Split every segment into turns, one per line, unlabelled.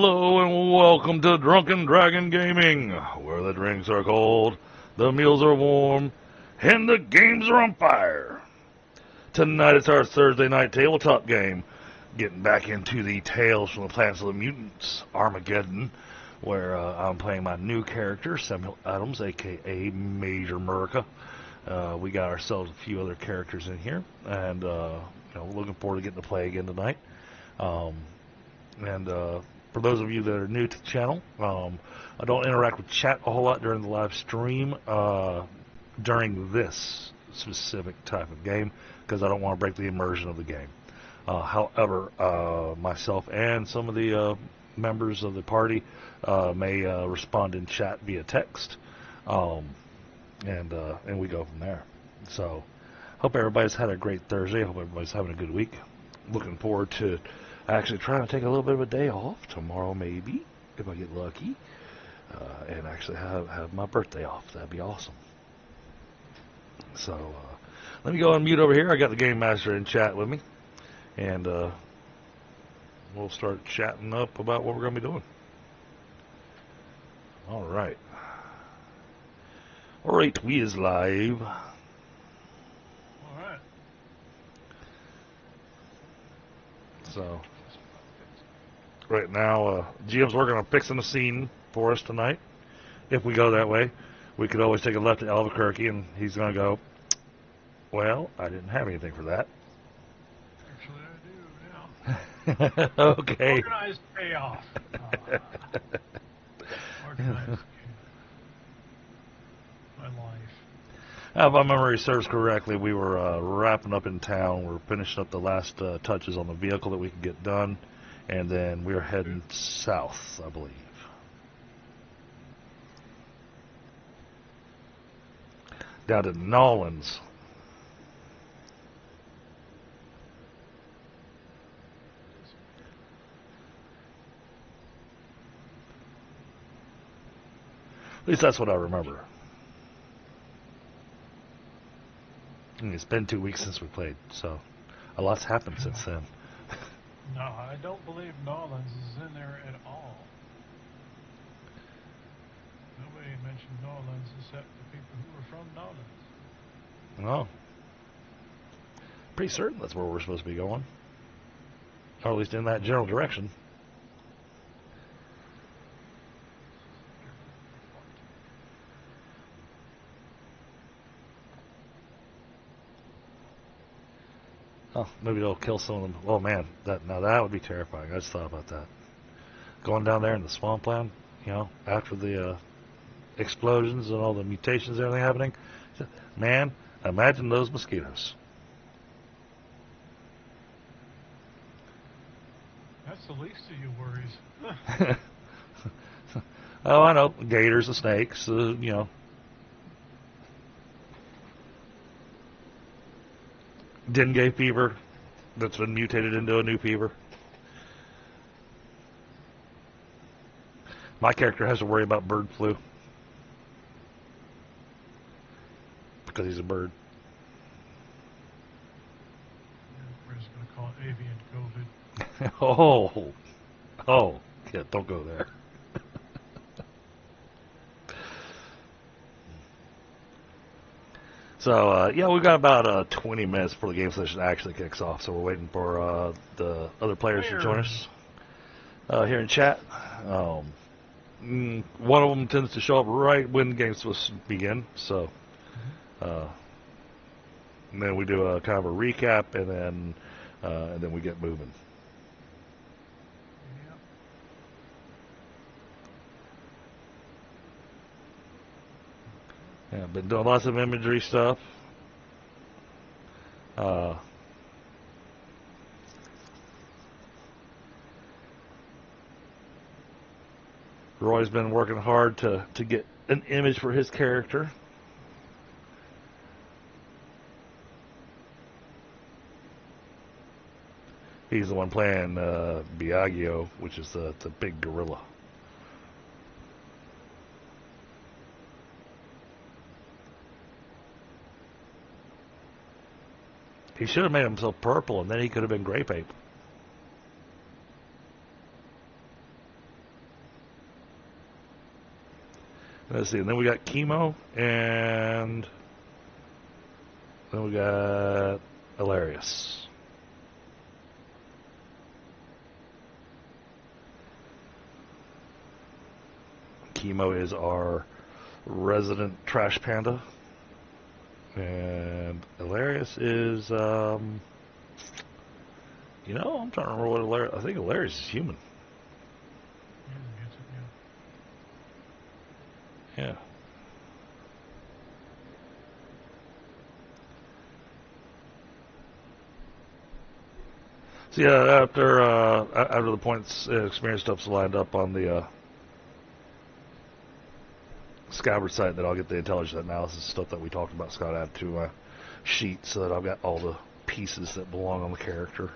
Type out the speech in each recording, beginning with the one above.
Hello and welcome to Drunken Dragon Gaming, where the drinks are cold, the meals are warm, and the games are on fire. Tonight it's our Thursday night tabletop game, getting back into the Tales from the Planets of the Mutants, Armageddon, where I'm playing my new character, Samuel Adams, aka Major America. We got ourselves a few other characters in here, and looking forward to getting to play again tonight. For those of you that are new to the channel, I don't interact with chat a whole lot during the live stream during this specific type of game because I don't want to break the immersion of the game. However, myself and some of the members of the party may respond in chat via text, and we go from there. So, hope everybody's had a great Thursday. Hope everybody's having a good week. Looking forward to actually trying to take a little bit of a day off tomorrow, maybe, if I get lucky, and actually have my birthday off. That'd be awesome. So, let me go and mute over here. I got the Game Master in chat with me, and we'll start chatting up about what we're going to be doing. All right. All right, we is live.
All right.
So, right now, GM's working on fixing the scene for us tonight. If we go that way, we could always take a left at Albuquerque, and he's going to go, well, I didn't have anything for that.
Actually, I do now.
Okay.
Organized payoff. Organized. My life.
If my memory serves correctly, we were wrapping up in town. We're finishing up the last touches on the vehicle that we could get done, and then we were heading south, I believe. Down to Nolans. At least that's what I remember. It's been 2 weeks since we played, so a lot's happened since then.
No, I don't believe Nolans is in there at all. Nobody mentioned Nolans except the people who were from Nolans.
Oh. Pretty certain that's where we're supposed to be going. Or at least in that general direction. Oh, maybe they'll kill some of them. Oh man, that would be terrifying. I just thought about that. Going down there in the swampland, after the explosions and all the mutations and everything happening. Man, imagine those mosquitoes.
That's the least of your worries.
Oh, I know. Gators and snakes, dengue fever that's been mutated into a new fever. My character has to worry about bird flu because he's a bird.
We're just going to call it avian COVID.
Oh, yeah, don't go there. So, we've got about 20 minutes before the game session actually kicks off, so we're waiting for the other players to join us here in chat. One of them tends to show up right when the game's supposed to begin, so and then we do a kind of a recap, and then we get moving. Yeah, been doing lots of imagery stuff. Roy's been working hard to get an image for his character. He's the one playing Biagio, which is the big gorilla. He should have made himself purple, and then he could have been Grape Ape. Let's see, and then we got Chemo, and then we got Hilarious. Chemo is our resident trash panda, and Hilarious is, I'm trying to remember what Hilarious, I think Hilarious is human. Yeah. So yeah, after the points experience stuff's lined up on the Scabbard site, that I'll get the intelligence analysis stuff that we talked about. Scott add to my sheet so that I've got all the pieces that belong on the character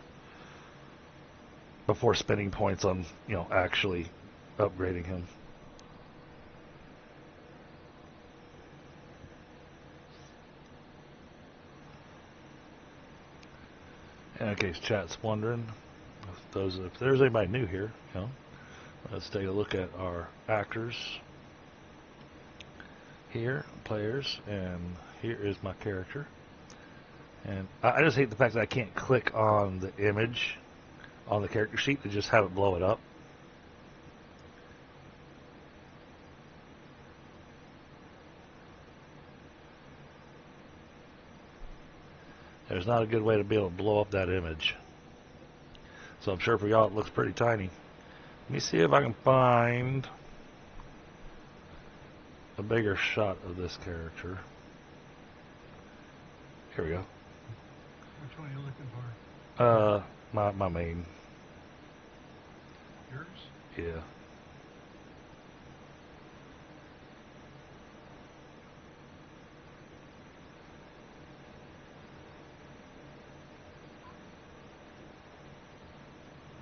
before spending points on actually upgrading him. In case chat's wondering, if there's anybody new here, let's take a look at our actors here, players, and here is my character. And I just hate the fact that I can't click on the image on the character sheet to just have it blow it up. There's not a good way to be able to blow up that image. So I'm sure for y'all it looks pretty tiny. Let me see if I can find a bigger shot of this character. Here we go.
Which one are you looking for?
My main.
Yours?
Yeah.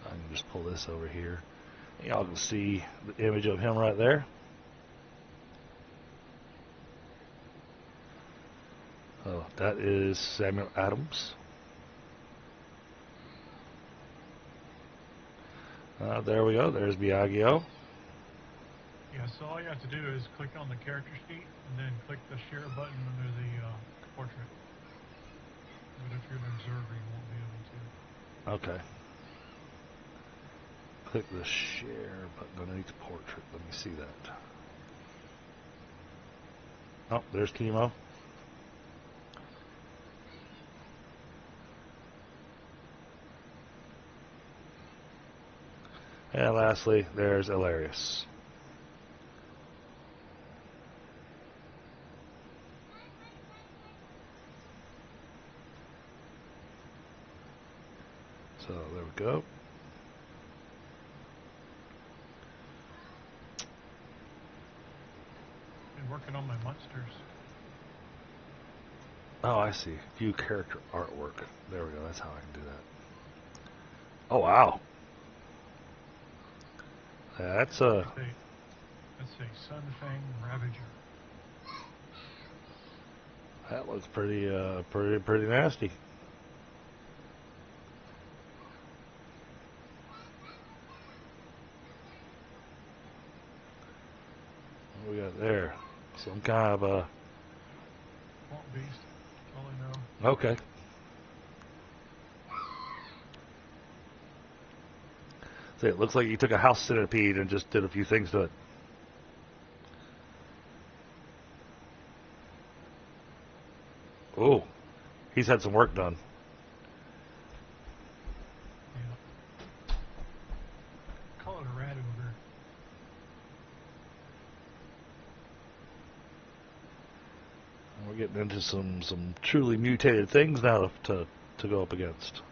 I can just pull this over here. Y'all can see the image of him right there. Oh, that is Samuel Adams. There we go. There's Biagio.
Yeah, so all you have to do is click on the character sheet and then click the share button under the portrait. But if you're an observer, you won't be able to.
Okay. Click the share button underneath the portrait. Let me see that. Oh, there's Chemo. And lastly, there's Hilarious. So there we go.
Been working on my monsters.
Oh, I see. View character artwork. There we go. That's how I can do that. Oh, wow. That's a
Sunfang Ravager.
That looks pretty nasty. What we got there? Some kind of a
Swamp beast. All I know.
okay. See, it looks like you took a house centipede and just did a few things to it. Oh, he's had some work done.
Yeah. Call it a rat ogre.
We're getting into some truly mutated things now to go up against.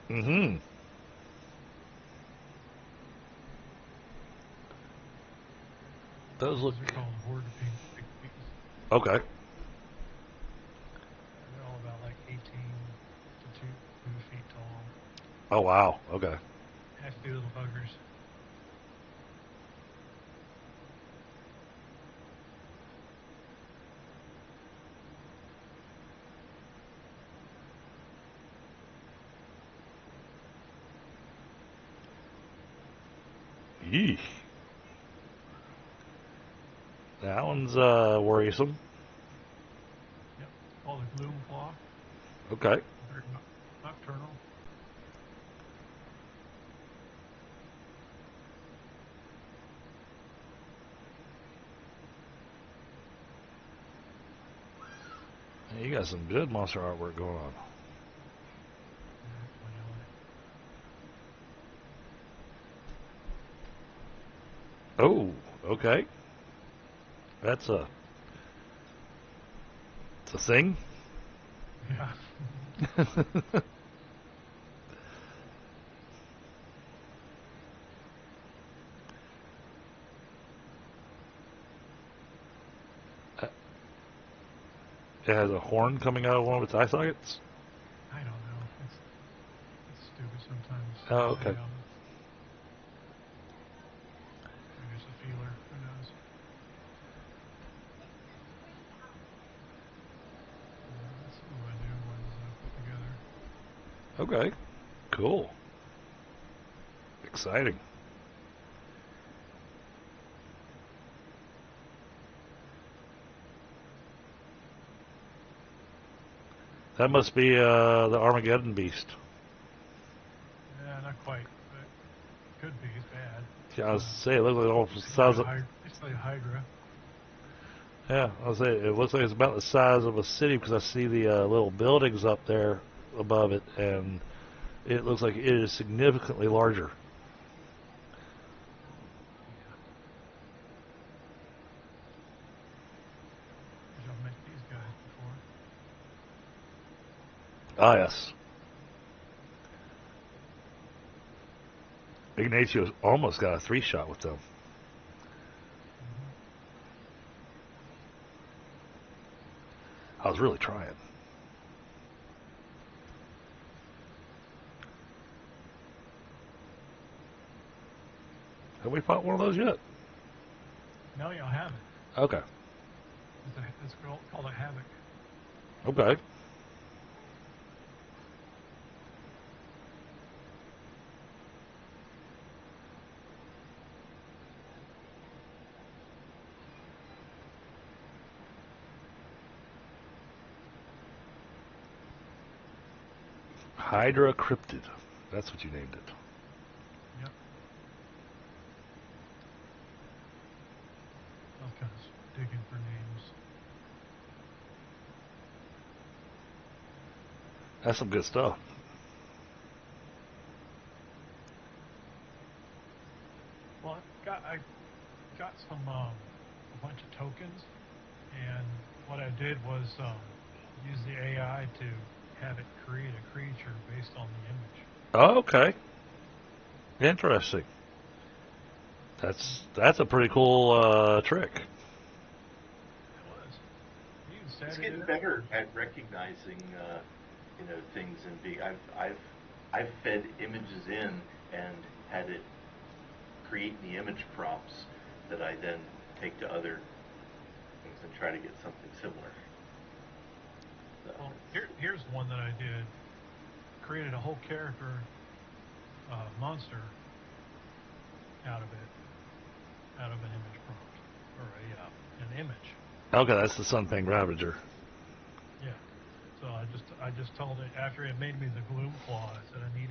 Mm-hmm. Those look
They're called horde pig beasts.
okay.
They're all about like 18 to 2 feet tall.
Oh wow. Okay.
Hefty little buggers.
Yeesh. That one's worrisome.
Yep. Called a gloom claw.
Okay.
Very nocturnal.
Hey, you got some good monster artwork going on. Oh, okay. It's a thing.
Yeah.
It has a horn coming out of one of its eye sockets.
I don't know. It's stupid sometimes.
Oh, okay.
Maybe it's a feeler. Who knows? That's some of my new ones I put together.
Okay. Cool. Exciting. That must be the Armageddon beast.
Yeah, not quite, but could be. It's bad.
Yeah, I was saying, it looks like almost the size of.
It's like a Hydra.
Yeah, I was saying, it looks like it's about the size of a city because I see the little buildings up there above it, and it looks like it is significantly larger.
I've met these guys before.
Ah, yes. Ignatius almost got a 3-shot with them. I was really trying. Have we fought one of those yet?
No, y'all haven't.
Okay.
It's called a Havoc.
Okay. Hydra Cryptid. That's what you named it.
Yep. I was kind of digging for names.
That's some good stuff.
Well, I got some a bunch of tokens, and what I did was use the AI to have it create a creature based on the image.
Oh, okay. Interesting. That's a pretty cool trick.
It was. You can set
It's
it
getting
in.
better at recognizing, things and being. I've fed images in and had it create the image prompts that I then take to other things and try to get something similar. So,
Well, here's one that I did. Created a whole character monster out of an image prompt or an image.
Okay, that's the Sunfang Ravager.
Yeah. So I just told it after it made me the Gloom Claw. I said I need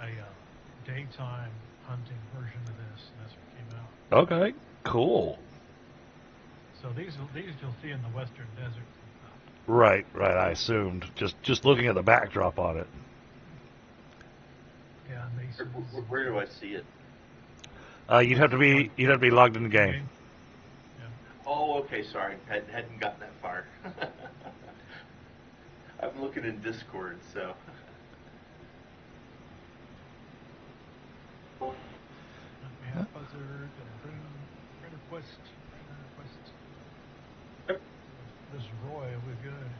a daytime hunting version of this, and that's what came out.
Okay, cool.
So these you'll see in the Western Desert.
Right. I assumed just looking at the backdrop on it.
Yeah, Masons.
where do I see it?
You'd have to be logged in the game.
Yeah.
Oh, okay. Sorry, hadn't gotten that far. I'm looking in Discord, so.
We have Buzzard and friend request.
Yep.
This Roy, we're good.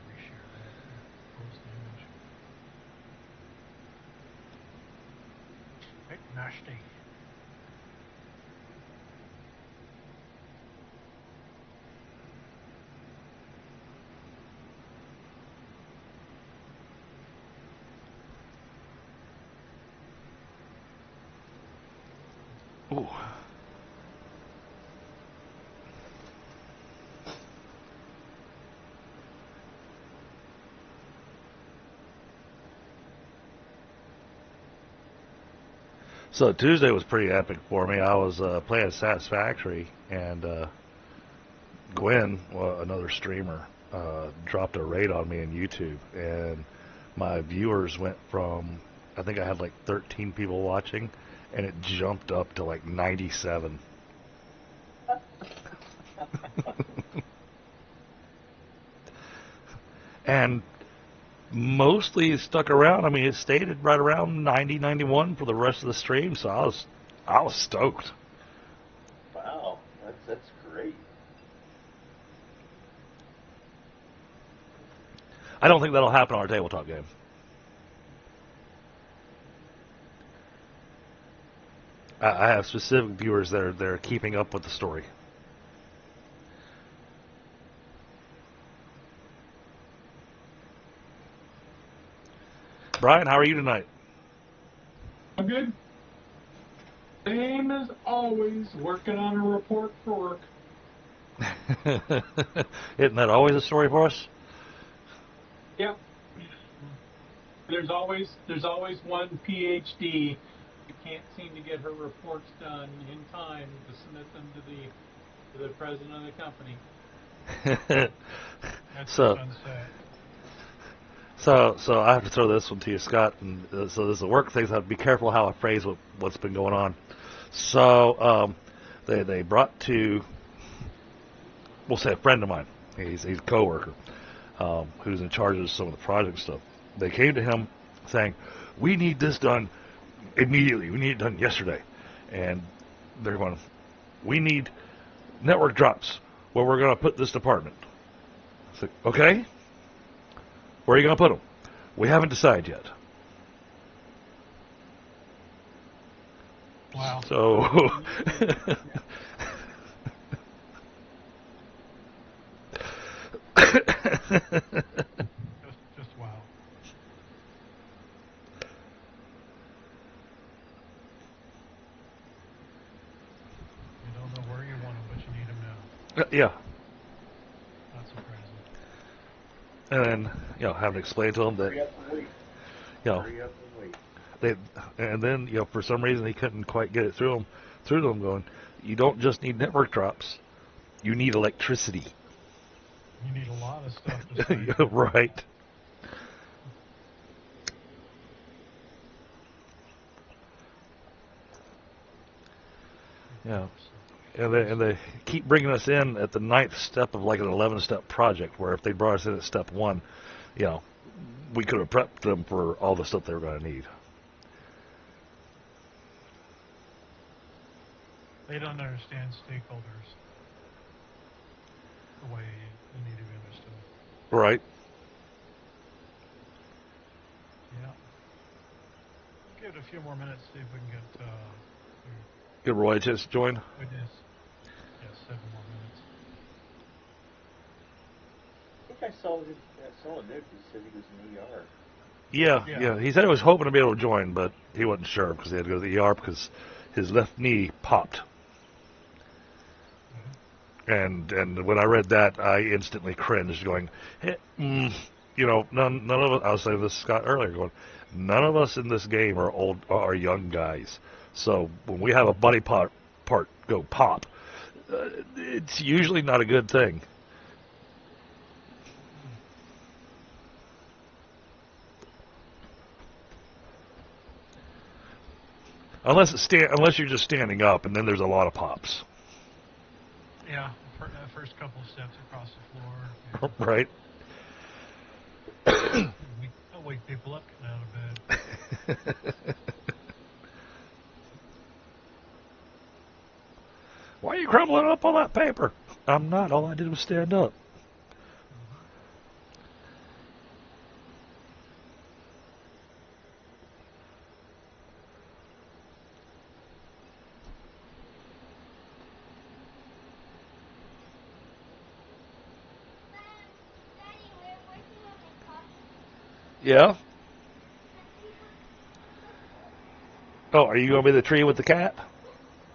Reshare that. Post the image. Hey, nasty.
Ooh. So Tuesday was pretty epic for me. I was playing Satisfactory, and Gwen, well, another streamer, dropped a raid on me in YouTube, and my viewers went from, I think I had like 13 people watching, and it jumped up to like 97. And mostly stuck around. I mean, it stayed at right around 90, 91 for the rest of the stream, so I was stoked.
Wow, that's great.
I don't think that'll happen on our tabletop game. I have specific viewers that are keeping up with the story. Brian, how are you tonight?
I'm good. Same as always, working on a report for work.
Isn't that always a story for us?
Yep. There's always one PhD who can't seem to get her reports done in time to submit them to the president of the company.
That's
So-
sunset.
So I have to throw this one to you, Scott. And so this is a work thing. So I have to be careful how I phrase what's been going on. So they brought to, we'll say, a friend of mine. He's a coworker who's in charge of some of the project stuff. They came to him saying, "We need this done immediately. We need it done yesterday." And they're going, "We need network drops where we're going to put this department." It's like, okay. Where are you going to put them? We haven't decided yet.
Wow.
So,
Just wow. You don't know where you want them, but you need them now.
yeah.
Not surprising.
And then, having to explain to them that,
Hurry up and wait. Hurry up and wait.
and then, for some reason he couldn't quite get it through them going, you don't just need network drops, you need electricity.
You need a lot of stuff to say.
Right. Yeah. And they keep bringing us in at the 9th step of like an 11-step project, where if they brought us in at step 1, we could have prepped them for all the stuff they were going to need.
They don't understand stakeholders the way they need to be understood.
Right.
Yeah. Give it a few more minutes, see if we can get
Get Roy a chance to join.
witness. Yeah, 7 more minutes.
I think I saw a note that said he was in ER.
Yeah. He said he was hoping to be able to join, but he wasn't sure because he had to go to the ER because his left knee popped. And when I read that, I instantly cringed, going, none of us. I was saying this to Scott earlier, going, none of us in this game are young guys. So when we have a body part go pop, it's usually not a good thing. Unless you're just standing up, and then there's a lot of pops.
Yeah, first couple of steps across the floor.
Right.
I'll wake people up getting out of bed.
Why are you crumbling up all that paper? I'm not. All I did was stand up. Yeah? Oh, are you going to be the tree with the cat?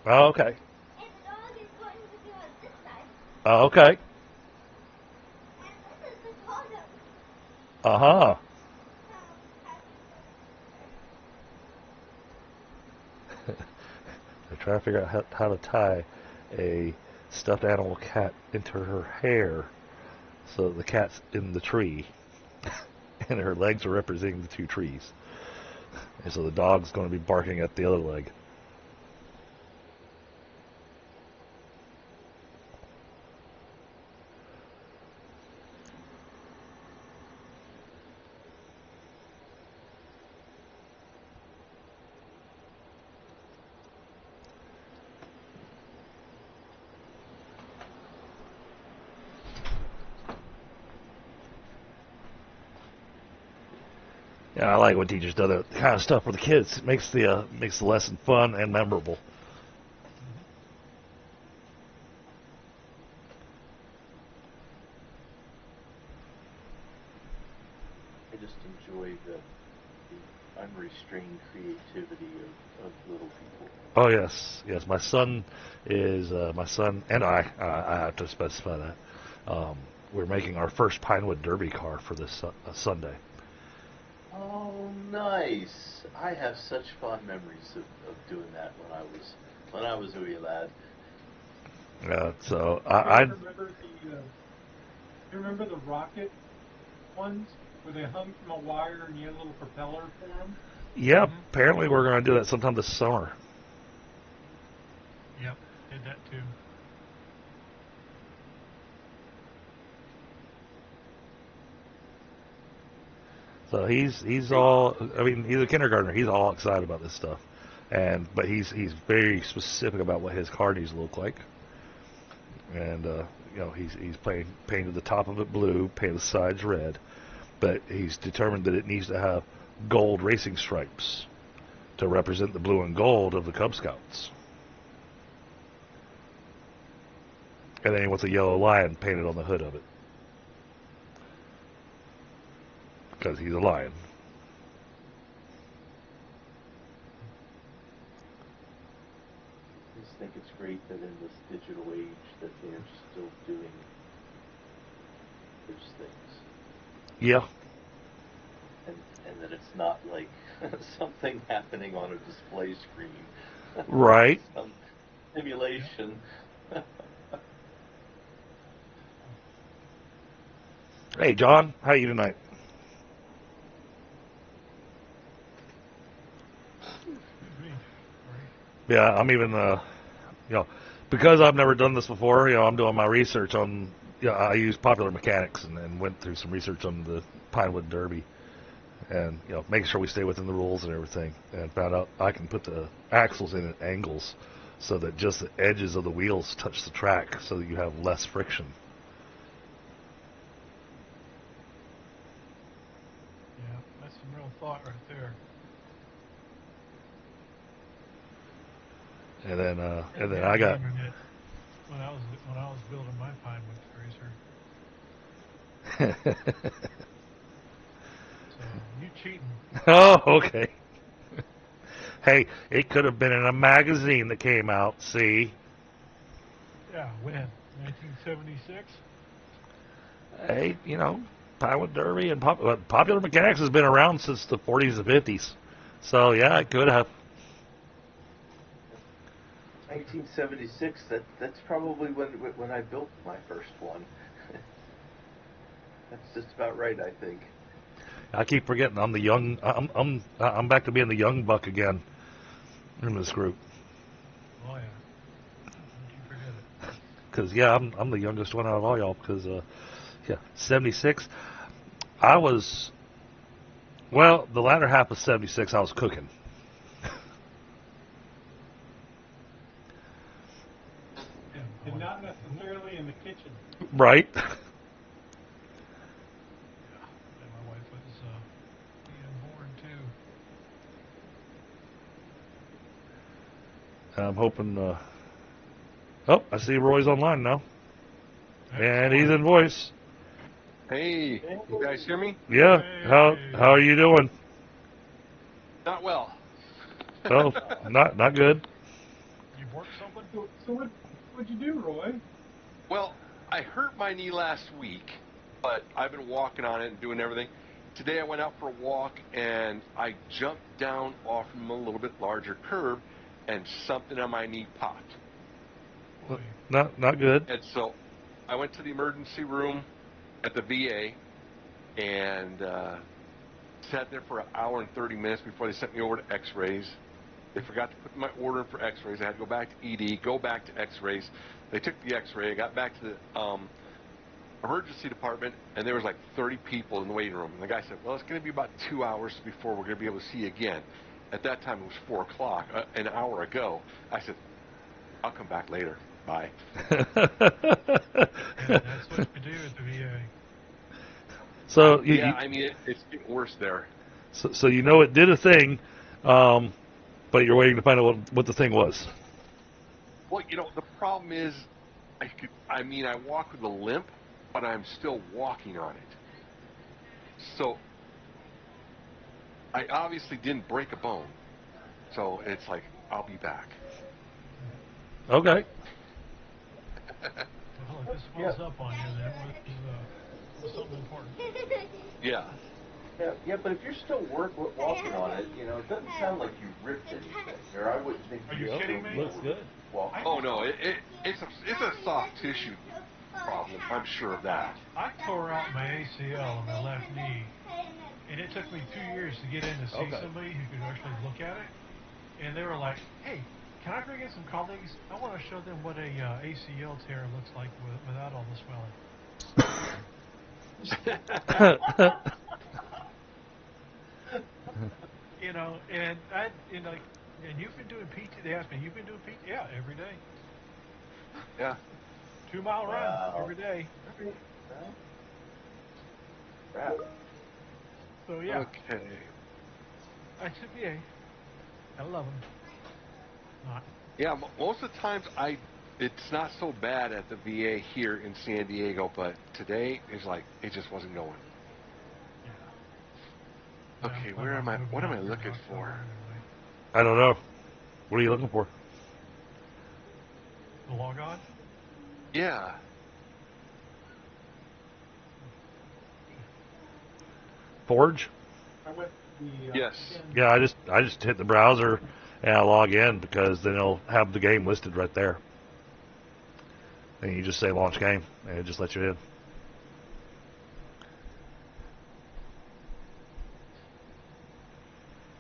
Oh, okay.
And the dog is going to be on this side.
Oh, okay.
And this is the tall dog.
Uh-huh. They're trying to figure out how to tie a stuffed animal cat into her hair so the cat's in the tree and her legs are representing the two trees. And so the dog's going to be barking at the other leg. Yeah, I like when teachers do that kind of stuff for the kids. It makes the lesson fun and memorable.
I just enjoy the unrestrained creativity of little people.
Oh yes, yes. My son and I have to specify that. We're making our first Pinewood Derby car for this Sunday.
Oh, nice! I have such fond memories of doing that when I was a wee lad.
So
You remember the rocket ones where they hung from a wire and you had a little propeller for them?
yeah, apparently we're going to do that sometime this summer.
Yep, did that too.
So he's all, I mean, he's a kindergartner. He's all excited about this stuff, but he's very specific about what his car needs to look like. And he's painted the top of it blue, painted the sides red, but he's determined that it needs to have gold racing stripes to represent the blue and gold of the Cub Scouts. And then he wants a yellow lion painted on the hood of it. Because he's a lion.
I just think it's great that in this digital age that they're still doing those things.
Yeah.
And that it's not like something happening on a display screen.
Right.
Some simulation.
Hey, John, how are you tonight? Yeah, I'm even, because I've never done this before, I'm doing my research on, I use Popular Mechanics and went through some research on the Pinewood Derby and, making sure we stay within the rules and everything, and found out I can put the axles in at angles so that just the edges of the wheels touch the track so that you have less friction.
Yeah, that's some real thought right there.
And then I got.
When I was building my Pinewood Racer. So you cheating?
Oh, okay. Hey, it could have been in a magazine that came out. See?
Yeah, when 1976.
Hey, Pinewood Derby and Popular Mechanics has been around since the 40s and 50s. So yeah, it could have.
1976. That's probably when I built my first one. That's just about right, I think.
I keep forgetting I'm the young. I'm back to being the young buck again in this group.
Oh yeah. Don't you forget it.
Because I'm the youngest one out of all y'all. Because 76. I was. Well, the latter half of 76, I was cooking.
And not necessarily in the kitchen.
Right.
Yeah, and my wife was being born too.
I'm hoping. Oh, I see Roy's online now, and he's in voice.
Hey, you guys hear me?
Yeah. How are you doing?
Not well.
Oh, not good.
You work so
So what'd you do, Roy?
Well, I hurt my knee last week, but I've been walking on it and doing everything. Today I went out for a walk, and I jumped down off from a little bit larger curb, and something on my knee popped.
Not good.
And so I went to the emergency room at the VA and sat there for an hour and 30 minutes before they sent me over to x-rays. They forgot to put my order in for x-rays. I had to go back to ED, go back to x-rays. They took the x-ray. I got back to the emergency department, and there was like 30 people in the waiting room. And the guy said, well, it's going to be about 2 hours before we're going to be able to see you again. At that time, it was 4 o'clock, an hour ago. I said, I'll come back later. Bye.
Yeah, that's what you do at the VA.
So
I mean, it's getting worse there.
So you know it did a thing, but you're waiting to find out what the thing was.
Well, the problem is, I walk with a limp, but I'm still walking on it. So I obviously didn't break a bone. So it's like, I'll be back.
Okay.
Well, if this swells up on you, then it was something important.
Yeah.
Yeah, but if you're still walking on it, it doesn't sound like you ripped anything, or I wouldn't think.
Are you kidding me?
Looks good.
Oh no, it's a soft tissue problem. I'm sure of that.
I tore out my ACL on my left knee, and it took me 2 years to get in to see somebody who could actually look at it. And they were like, "Hey, can I bring in some colleagues? I want to show them what a ACL tear looks like without all the swelling." And you've been doing PT. They asked me, "You've been doing PT?" Yeah, every day.
Yeah.
2-mile run every day.
Crap.
So yeah,
Okay.
I took VA. I love them. Not.
Yeah, most of the times it's not so bad at the VA here in San Diego, but today is like it just wasn't going.
Yeah.
Okay, what am I looking for?
Anyway.
I don't know. What are you looking for?
The log on?
Yeah.
Forge?
Yes.
Yeah, I just hit the browser and I log in because then it'll have the game listed right there. And you just say launch game and it just lets you in.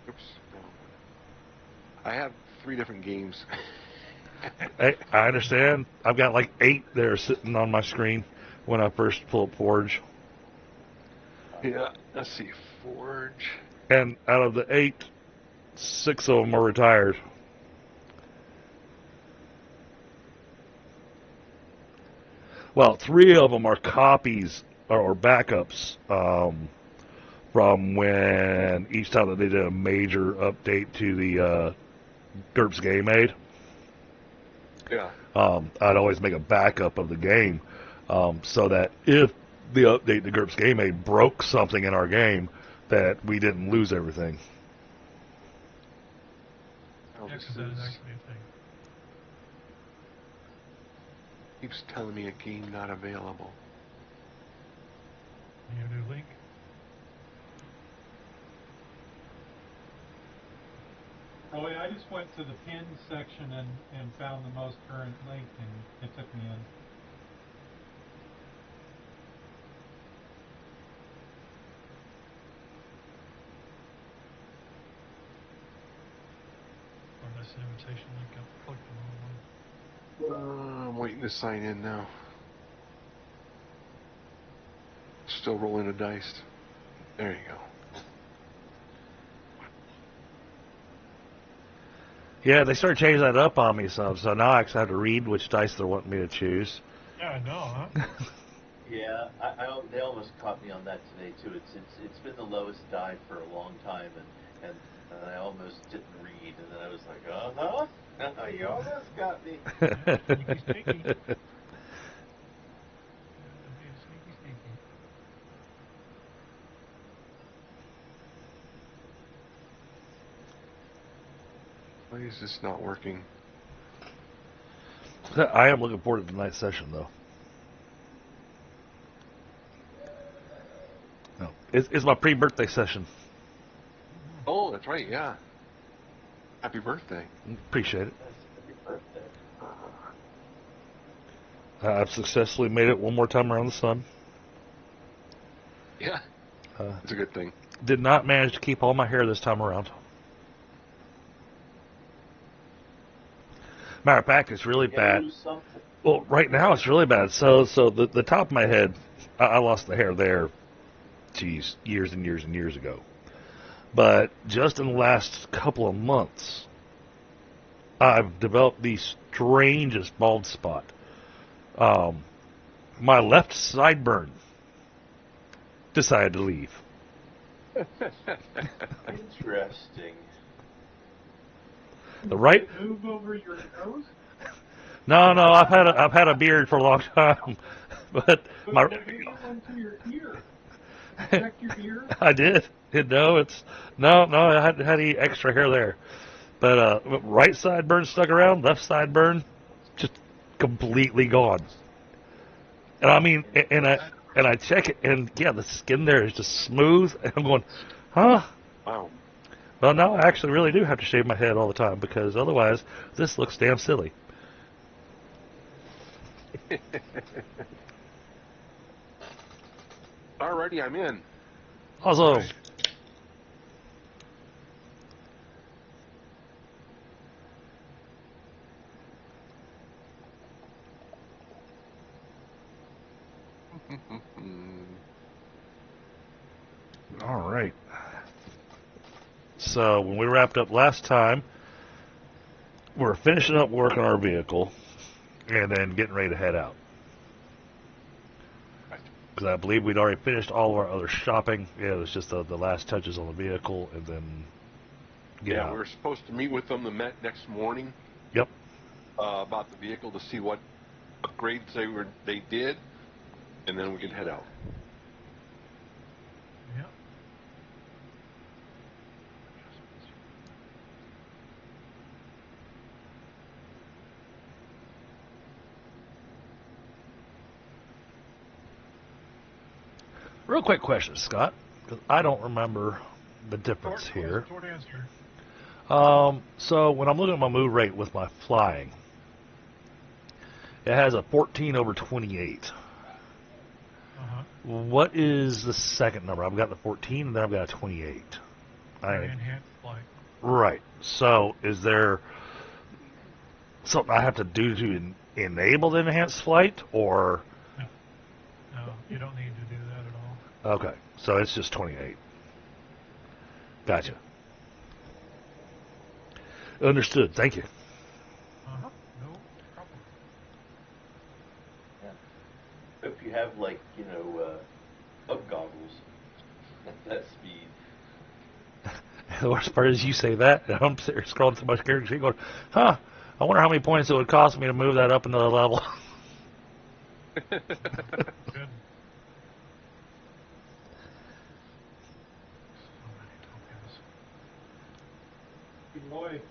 Oops. No. I have 3 different games.
I understand. I've got like 8 there sitting on my screen when I first pull up Forge.
Yeah. Let's see. Forge.
And out of the 8, 6 of them are retired. Well, 3 of them are copies or backups from when each time that they did a major update to the GURPS game made.
Yeah.
I'd always make a backup of the game so that if the update to GURPS game made broke something in our game, that we didn't lose everything.
Oh,
Yeah,
this
because that is actually a thing.
keeps telling me a game not available.
You have a new link?
Roy, I just went to the pins section and found the most current link, and it took me in.
Or that's an invitation link. I clicked the wrong one.
I'm waiting to sign in now. Still rolling the dice. There you go.
Yeah, they started changing that up on me some, so now I actually have to read which dice they're wanting me to choose.
Yeah, I know, huh?
Yeah, they almost caught me on that today too. It's been the lowest die for a long time, and I almost didn't read, and then I was like, oh no, you almost got me.
Yeah, sneaky, sneaky. Yeah, sneaky, sneaky.
Why is this not working?
I am looking forward to tonight's session, though. No, it's my pre-birthday session.
Oh, that's right, yeah. Happy birthday.
Appreciate it.
Happy birthday.
I've successfully made it one more time around the sun.
Yeah, it's a good thing.
Did not manage to keep all my hair this time around. Matter of fact, it's really bad. Well, right now it's really bad. So the top of my head, I lost the hair there, geez, years and years and years ago. But just in the last couple of months, I've developed the strangest bald spot. My left sideburn decided to leave.
Interesting.
The right.
Move over your nose.
No, I've had a beard for a long time, but my.
But maybe one to your ear. Check your ear.
I did. No, I hadn't had any extra hair there, but right sideburn stuck around, left sideburn just completely gone. And I mean, and I check it, and yeah, the skin there is just smooth, and I'm going, huh?
Wow.
Well, now I actually really do have to shave my head all the time because otherwise this looks damn silly.
Alrighty, I'm in.
Also, all right. So when we wrapped up last time, we're finishing up work on our vehicle and then getting ready to head out. Because I believe we'd already finished all of our other shopping. Yeah, it was just the last touches on the vehicle and then get out.
We were supposed to meet with them the next morning.
Yep.
About the vehicle to see what upgrades they did, and then we could head out.
Yep.
Real quick question, Scott, because I don't remember the difference here.
Short answer.
So when I'm looking at my move rate with my flying, it has a 14/28.
Uh-huh.
What is the second number? I've got the 14, and then I've got a 28.
Enhanced flight.
Right. So is there something I have to do to enable the enhanced flight, or?
No, you don't need to do that at all.
Okay, so it's just 28. Gotcha. Understood. Thank you.
Uh-huh. No problem.
Yeah. If you have, like, bug goggles at that speed.
The worst part is you say that, and I'm sitting here scrolling through my character sheet going, huh, I wonder how many points it would cost me to move that up another level.
Good.
Lloyd,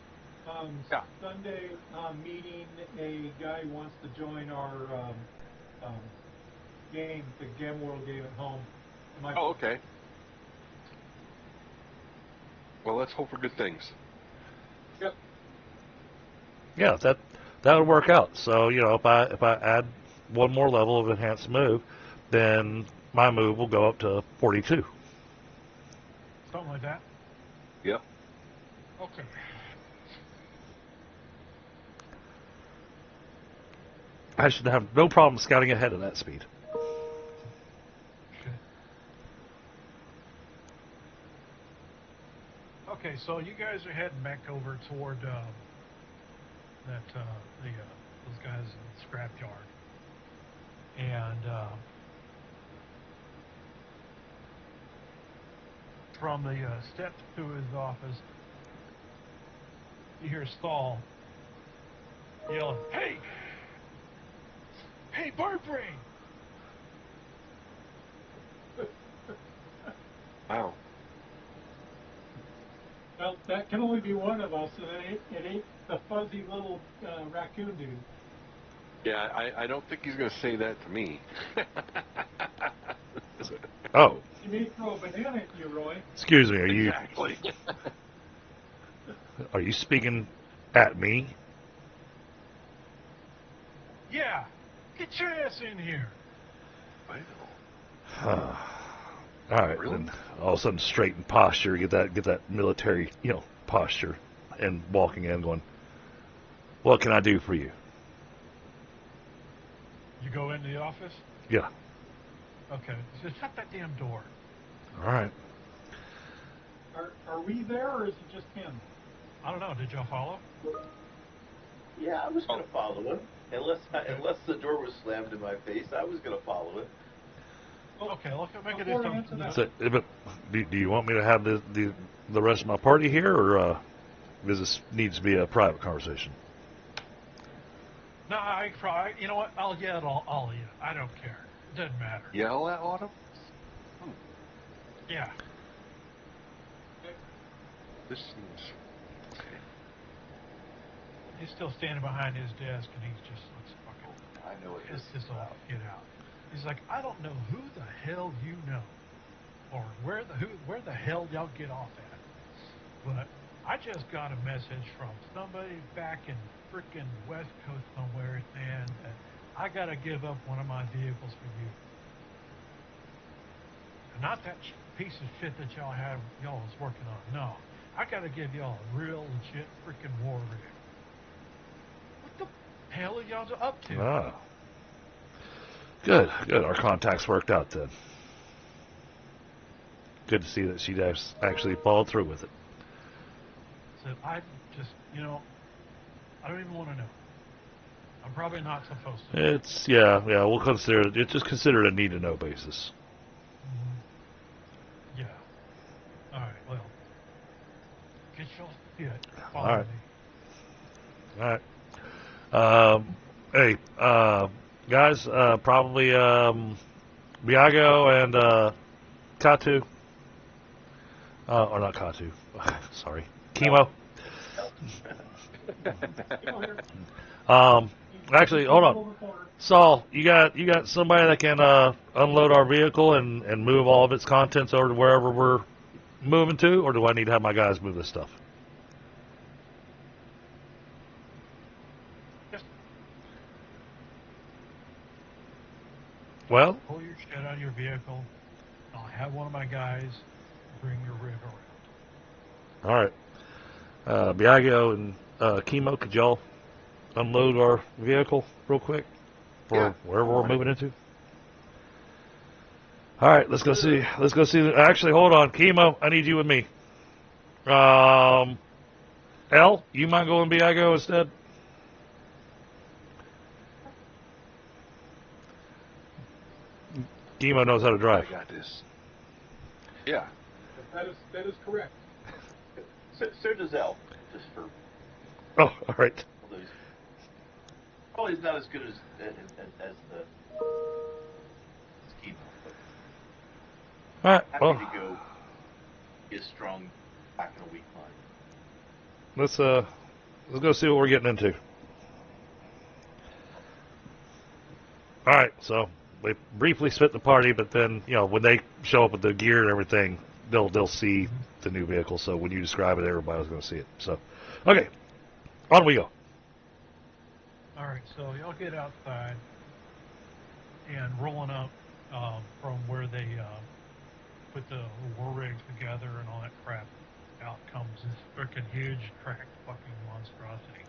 Yeah.
Sunday meeting, a guy wants to join our game, the Gem World game at home.
Oh, okay. Well, let's hope for good things.
Yep.
Yeah, that would work out. So, if I add one more level of enhanced move, then my move will go up to 42.
Something like that.
Yep.
Okay.
I should have no problem scouting ahead at that speed.
Okay, so you guys are heading back over toward those guys in the scrapyard, and from the steps to his office, you hear Saul yelling, "Hey, hey, bird brain!"
Wow.
Well, that can only be one of us, and it ain't the fuzzy little raccoon dude.
Yeah, I don't think he's going to say that to me.
Oh,
You may throw a banana at you, Roy.
excuse me.
Exactly.
Are you speaking at me?
Yeah, get your ass in here.
Well,
All right,
Really?
then all of a sudden straighten posture, get that military, posture, and walking in, going, "What can I do for you?"
You go into the office?
Yeah.
Okay, so shut that damn door.
All right.
Are we there, or is it just him?
I don't know, did y'all follow?
Yeah, I was going to follow him. Unless the door was slammed in my face, I was going to follow it.
Okay, let's make it do
Before I
something.
answer that-
But do you want me to have the rest of my party here, or does this needs to be a private conversation?
No, I try. You know what? I'll yell at all of you. I don't care. It doesn't matter.
yell at Autumn?
Yeah.
This seems... Okay.
He's still standing behind his desk, and he just looks fucking
I know what this
pissed
is
off.
about.
Get out. He's like, I don't know who the hell you know, or where the hell y'all get off at, but I just got a message from somebody back in frickin' West Coast somewhere saying that I gotta give up one of my vehicles for you. And not that piece of shit that y'all was working on. No, I gotta give y'all a real legit frickin' war rig. What the hell are y'all up to?
Ah. Good. Our contacts worked out then. Good to see that she actually followed through with it.
Said, I just, I don't even want to know. I'm probably not supposed to.
It's we'll consider it. Just consider it a need to know basis.
Yeah. All right. Well, get your shit.
All
Follow
right.
me.
All right. Hey, guys, probably Biago and Katu. Or not Katu. Sorry, Chemo. Actually, hold on. Saul, you got somebody that can unload our vehicle and move all of its contents over to wherever we're moving to, or do I need to have my guys move this stuff?
Just
Well,
pull your shit out of your vehicle. I'll have one of my guys bring your rig around.
all right. Biagio and Chemo, could y'all unload our vehicle real quick for
Yeah.
wherever we're moving into? All right, let's go see. Actually, hold on, Chemo. I need you with me. L, you mind going Biago instead? Chemo knows how to
I
drive.
got this. Yeah.
That is correct.
So does L, just for
Oh, all right.
all those. Probably he's not as good as the scheme, but
All right.
happy
Well,
to go be a strong back in a weak line.
let's go see what we're getting into. All right. So they briefly split the party, but then when they show up with the gear and everything, they'll see the new vehicle. So when you describe it, everybody's going to see it. So, okay, on we go.
All right. So y'all get outside and rolling up from where they put the war rigs together and all that crap. Out comes this freaking huge tracked fucking monstrosity.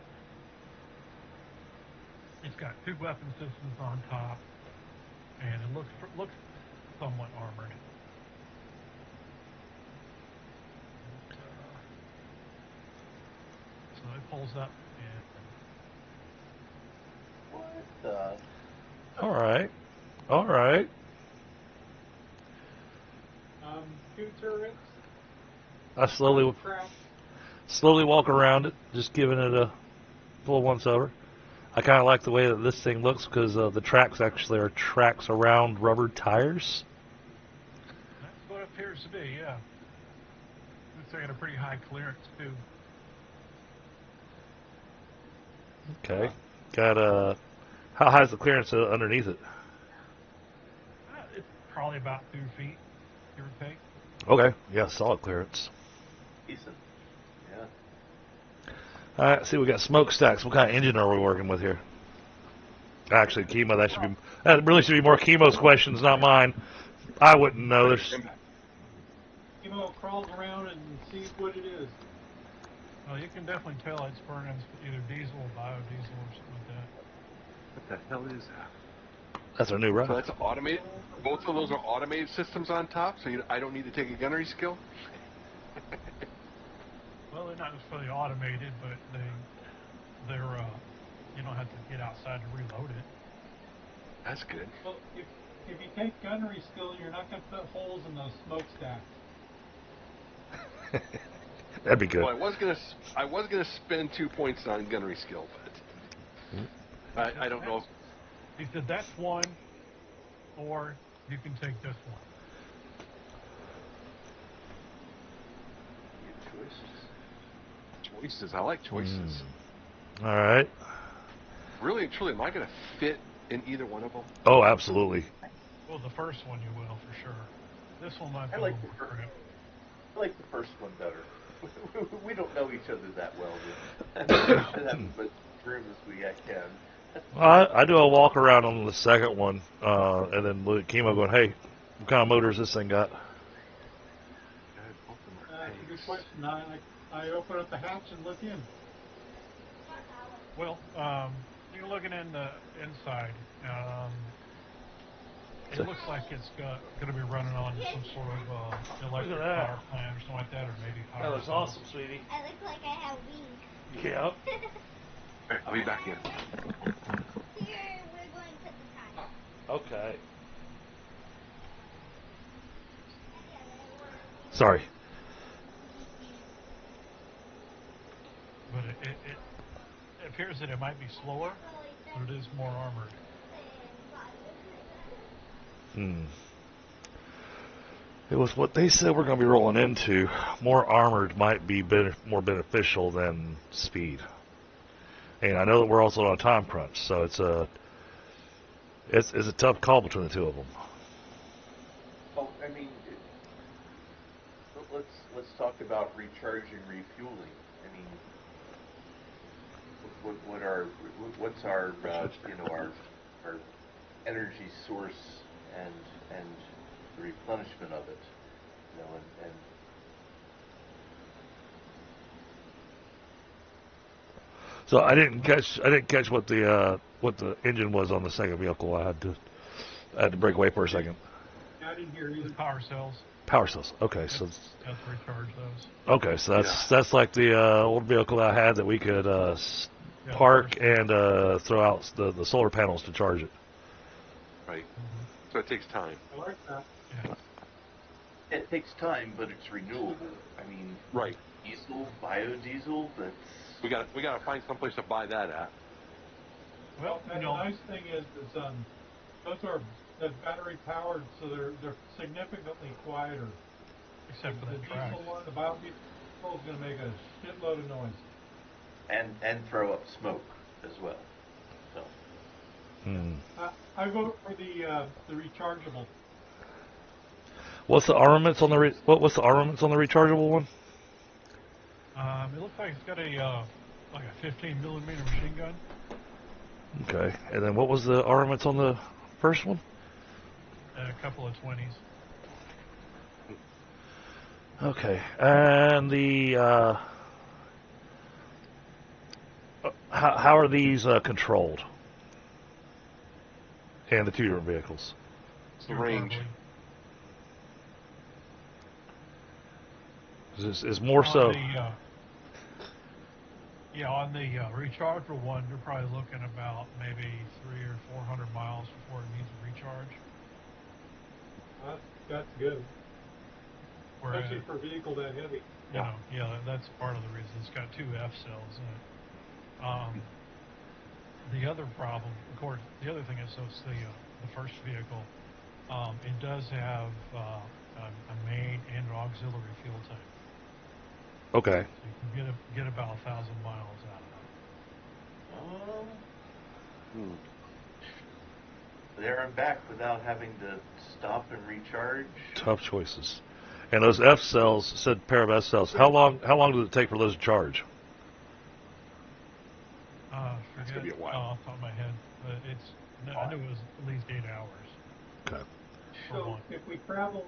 It's got 2 weapon systems on top, and it looks somewhat armored. So it pulls up, and
What the?
All right.
2 turrets.
I slowly
Trap.
walk around it, just giving it a full once over. I kind of like the way that this thing looks because the tracks actually are tracks around rubber tires.
that's what it appears to be. Yeah, looks like at a pretty high clearance too.
Okay. Got How high is the clearance underneath it?
It's probably about 2 feet, give or take.
Okay, yeah, solid clearance.
Decent. Yeah.
All right, see, we got smokestacks. What kind of engine are we working with here? Actually, Chemo, that really should be more Chemo's questions, not mine. I wouldn't know.
Chemo crawls around and sees what it is.
Well, you can definitely tell it's burning either diesel or biodiesel or something like that.
What the hell is that?
That's our new
So
ride.
that's automated. Both of those are automated systems on top, so I don't need to take a gunnery skill.
Well, they're not necessarily automated, but they're you don't have to get outside to reload it.
That's good.
Well, if you take gunnery skill, you're not going to put holes in those smokestacks.
That'd be good.
Well, I was gonna spend 2 points on gunnery skill, but I don't know.
He said that's one, or you can take this one.
Choices. I like choices.
All right.
Really and truly, am I gonna fit in either one of them?
Oh, absolutely.
Well, the first one you will for sure. This one might be
I
a
like
little
the
more
first.
cramped.
I like the first one better. We don't know each other that well. We should have as much room as we can.
I do a walk around on the second one, and then look at Chemo going, hey, what kind of motors this thing got?
That's a good question. I open up the hatch and look in.
Well, you're looking in the inside. It looks like it's going to be running on some sort of electric power plant or something like that, or maybe power.
That looks awesome, sweetie.
I look like I have wings.
Yep.
Right, I'll be back in.
Here, we're going to the time.
Okay. Sorry.
But it appears that it might be slower, but it is more armored.
It was what they said we're going to be rolling into. More armored might be more beneficial than speed. And I know that we're also on a time crunch, so it's a tough call between the two of them.
Well, I mean, let's talk about recharging, refueling. I mean, what's our our energy source and the replenishment of it, you know, and
So I didn't catch what the engine was on the second vehicle. I had to break away for a second.
I didn't hear either.
Power cells.
Power cells. Okay, so
That's to recharge those.
okay, so that's like the old vehicle that I had that we could park and throw out the solar panels to charge it.
Right. So it takes time.
I like that.
Yeah.
it takes time, but it's renewable. I mean,
Right.
diesel, biodiesel, that's
We gotta find someplace to buy that at.
Well,
And the nice thing is those are battery powered, so they're significantly quieter.
except for
The
the tracks.
diesel one, the biodiesel is going to make a shitload of noise.
and throw up smoke as well. So
I vote for the rechargeable.
What's the armaments on the what's the armaments on the rechargeable one?
It looks like it's got a like a 15 millimeter machine gun.
Okay, and then what was the armaments on the first one?
A couple of 20s.
Okay, and the how are these controlled? And the two different vehicles.
It's the range.
Is more so.
On the rechargeable one, you're probably looking about maybe 300 or 400 miles before it needs a recharge.
That's good.
Whereas,
Especially for a vehicle that heavy.
that's part of the reason. It's got 2 F cells in it. The other problem, of course, the other thing is, so it's the first vehicle. It does have a main and an auxiliary fuel tank.
Okay.
So you can get about 1,000 miles out of it.
there and back without having to stop and recharge.
Tough choices. And those F cells, said pair of F cells. How long does it take for those to charge?
It's gonna be a while.
Off the top of my head, but I knew it was at least 8 hours.
Okay.
So if we travel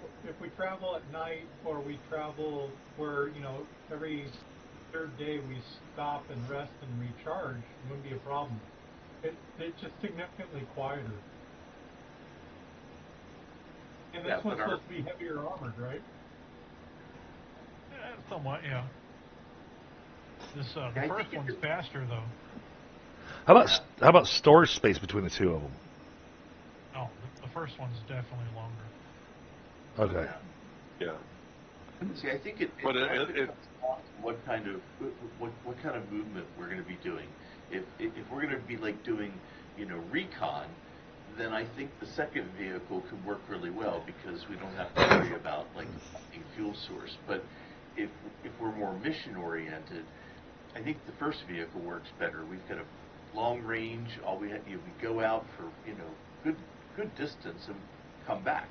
at night, or we travel where, you know, every third day we stop and rest and recharge, it wouldn't be a problem. It's just significantly quieter. And this one's supposed to be heavier armored, right?
Somewhat, yeah. This the first one's faster though.
How about storage space between the two of them?
Oh, the first one's definitely longer.
Okay.
Yeah.
See, I think it what kind of movement we're going to be doing. If we're going to be like doing, you know, recon, then I think the second vehicle could work really well because we don't have to worry about like a fuel source. But if we're more mission oriented, I think the first vehicle works better. We've got a long range. All we have, we go out for, you know, good distance and come back.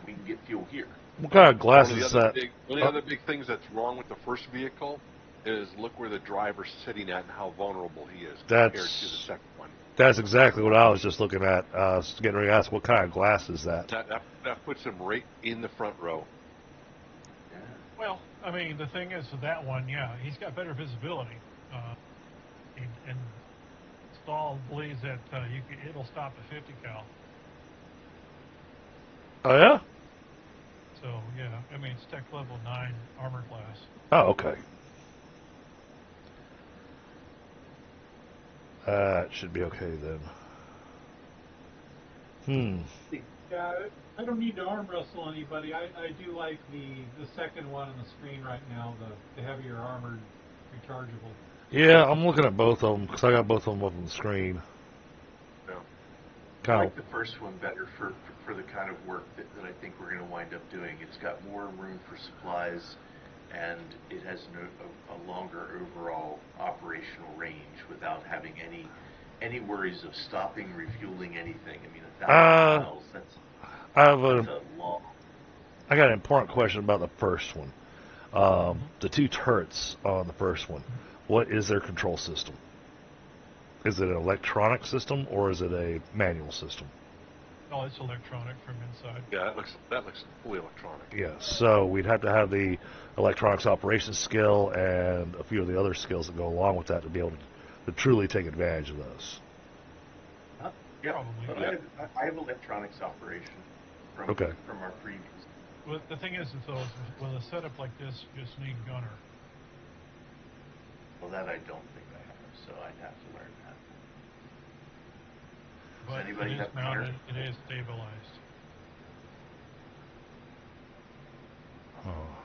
We can get fuel here.
What kind of glass is that?
One of the other big things that's wrong with the first vehicle is look where the driver's sitting at and how vulnerable he is compared to the second one.
That's exactly what I was just looking at. I was getting ready to ask, what kind of glass is that?
That puts him right in the front row.
Yeah.
Well, I mean, the thing is with that one, yeah, he's got better visibility. And Stahl believes that it'll stop at 50 cal.
Oh, yeah?
So, yeah, I mean, it's tech level 9 armor class.
Oh, okay. That should be okay then.
Yeah, I don't need to arm wrestle anybody. I do like the second one on the screen right now, the heavier armored rechargeable.
Yeah, I'm looking at both of them because I got both of them up on the screen.
I like the first one better for the kind of work that I think we're going to wind up doing. It's got more room for supplies, and it has a longer overall operational range without having any worries of stopping, refueling anything. I mean, 1,000 miles, that's a long...
I got an important question about the first one. The two turrets on the first one, what is their control system? Is it an electronic system or is it a manual system?
Oh, it's electronic from inside.
Yeah, that looks fully electronic.
Yeah, so we'd have to have the electronics operations skill and a few of the other skills that go along with that to be able to truly take advantage of those.
Yeah,
probably.
Yeah. I have electronics operation from our previous.
Well, the thing is, though, with a setup like this, you just need gunner.
Well, that I don't think I have, so I'd have to learn that.
But
anybody
it is
have
mounted, it is stabilized.
Oh.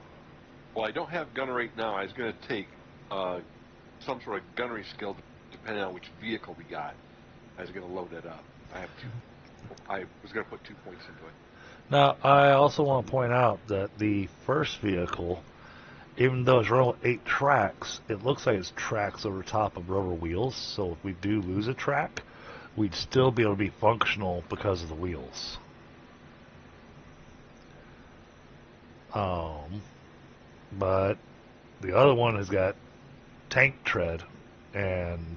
Well, I don't have gunner right now. I was going to take some sort of gunnery skill depending on which vehicle we got. I was going to load that up. I was going to put 2 points into it.
Now, I also want to point out that the first vehicle, even though it's running 8 tracks, it looks like it's tracks over top of rubber wheels. So if we do lose a track, we'd still be able to be functional because of the wheels. But the other one has got tank tread, and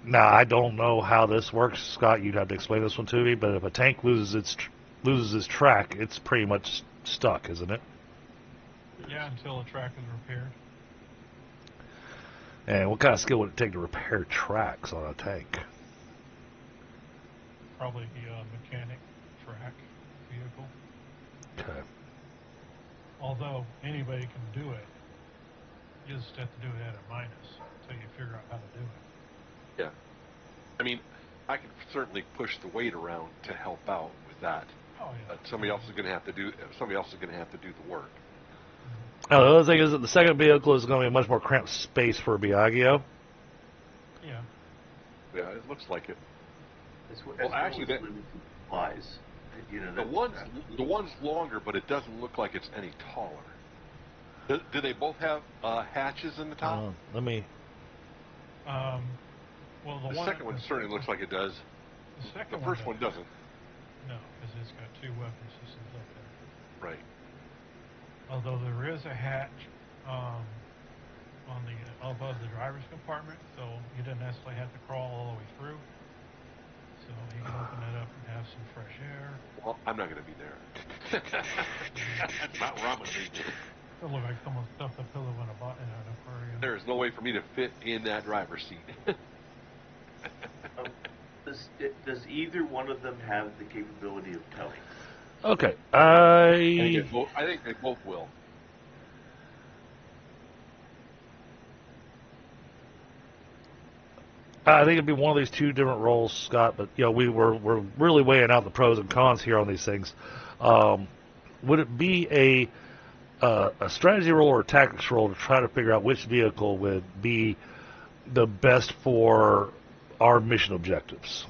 now I don't know how this works. Scott, you'd have to explain this one to me. But if a tank loses its track, it's pretty much stuck, isn't it?
Yeah, until the track is repaired.
And what kind of skill would it take to repair tracks on a tank?
Probably the mechanic track vehicle.
Okay.
Although anybody can do it, you just have to do it at a minus until you figure out how to do it.
Yeah. I mean, I can certainly push the weight around to help out with that.
Oh yeah.
But somebody else is going to have to do the work.
Now, the other thing is that the second vehicle is going to be a much more cramped space for a Biagio.
Yeah.
Yeah, it looks like it.
Actually, that supplies. You know,
the one's longer, but it doesn't look like it's any taller. Do they both have hatches in the top?
Let me.
Well,
The second one certainly looks like it does.
The second
The first one
doesn't.
doesn't.
No, because it's got 2 weapon systems up there.
Right.
Although there is a hatch on the above the driver's compartment, so you didn't necessarily have to crawl all the way through. So you can open that up and have some fresh air.
Well, I'm not going to be there. That's not where I'm going to be.
It'll look like someone stuffed a pillow in an aquarium.
There is no way for me to fit in that driver's seat.
Does either one of them have the capability of towing?
Okay,
I think they both will.
I think it'd be one of these 2 different roles, Scott. But we're really weighing out the pros and cons here on these things. Would it be a strategy role or a tactics role to try to figure out which vehicle would be the best for our mission objectives?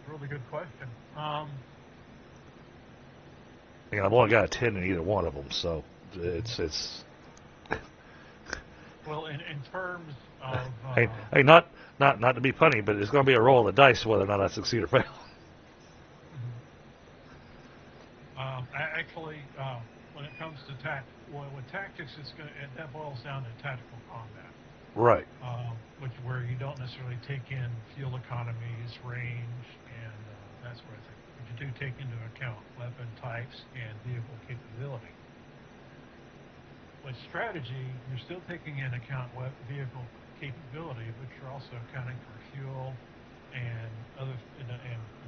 Really good question.
I've only got a 10 in either one of them, so it's.
Well, in terms of
Hey, not to be funny, but it's going to be a roll of the dice whether or not I succeed or fail.
actually, when it comes to with tactics, that boils down to tactical combat.
Right.
Where you don't necessarily take in fuel economies, range, and that sort of thing. But you do take into account weapon types and vehicle capability. With strategy, you're still taking into account vehicle capability, but you're also accounting for fuel and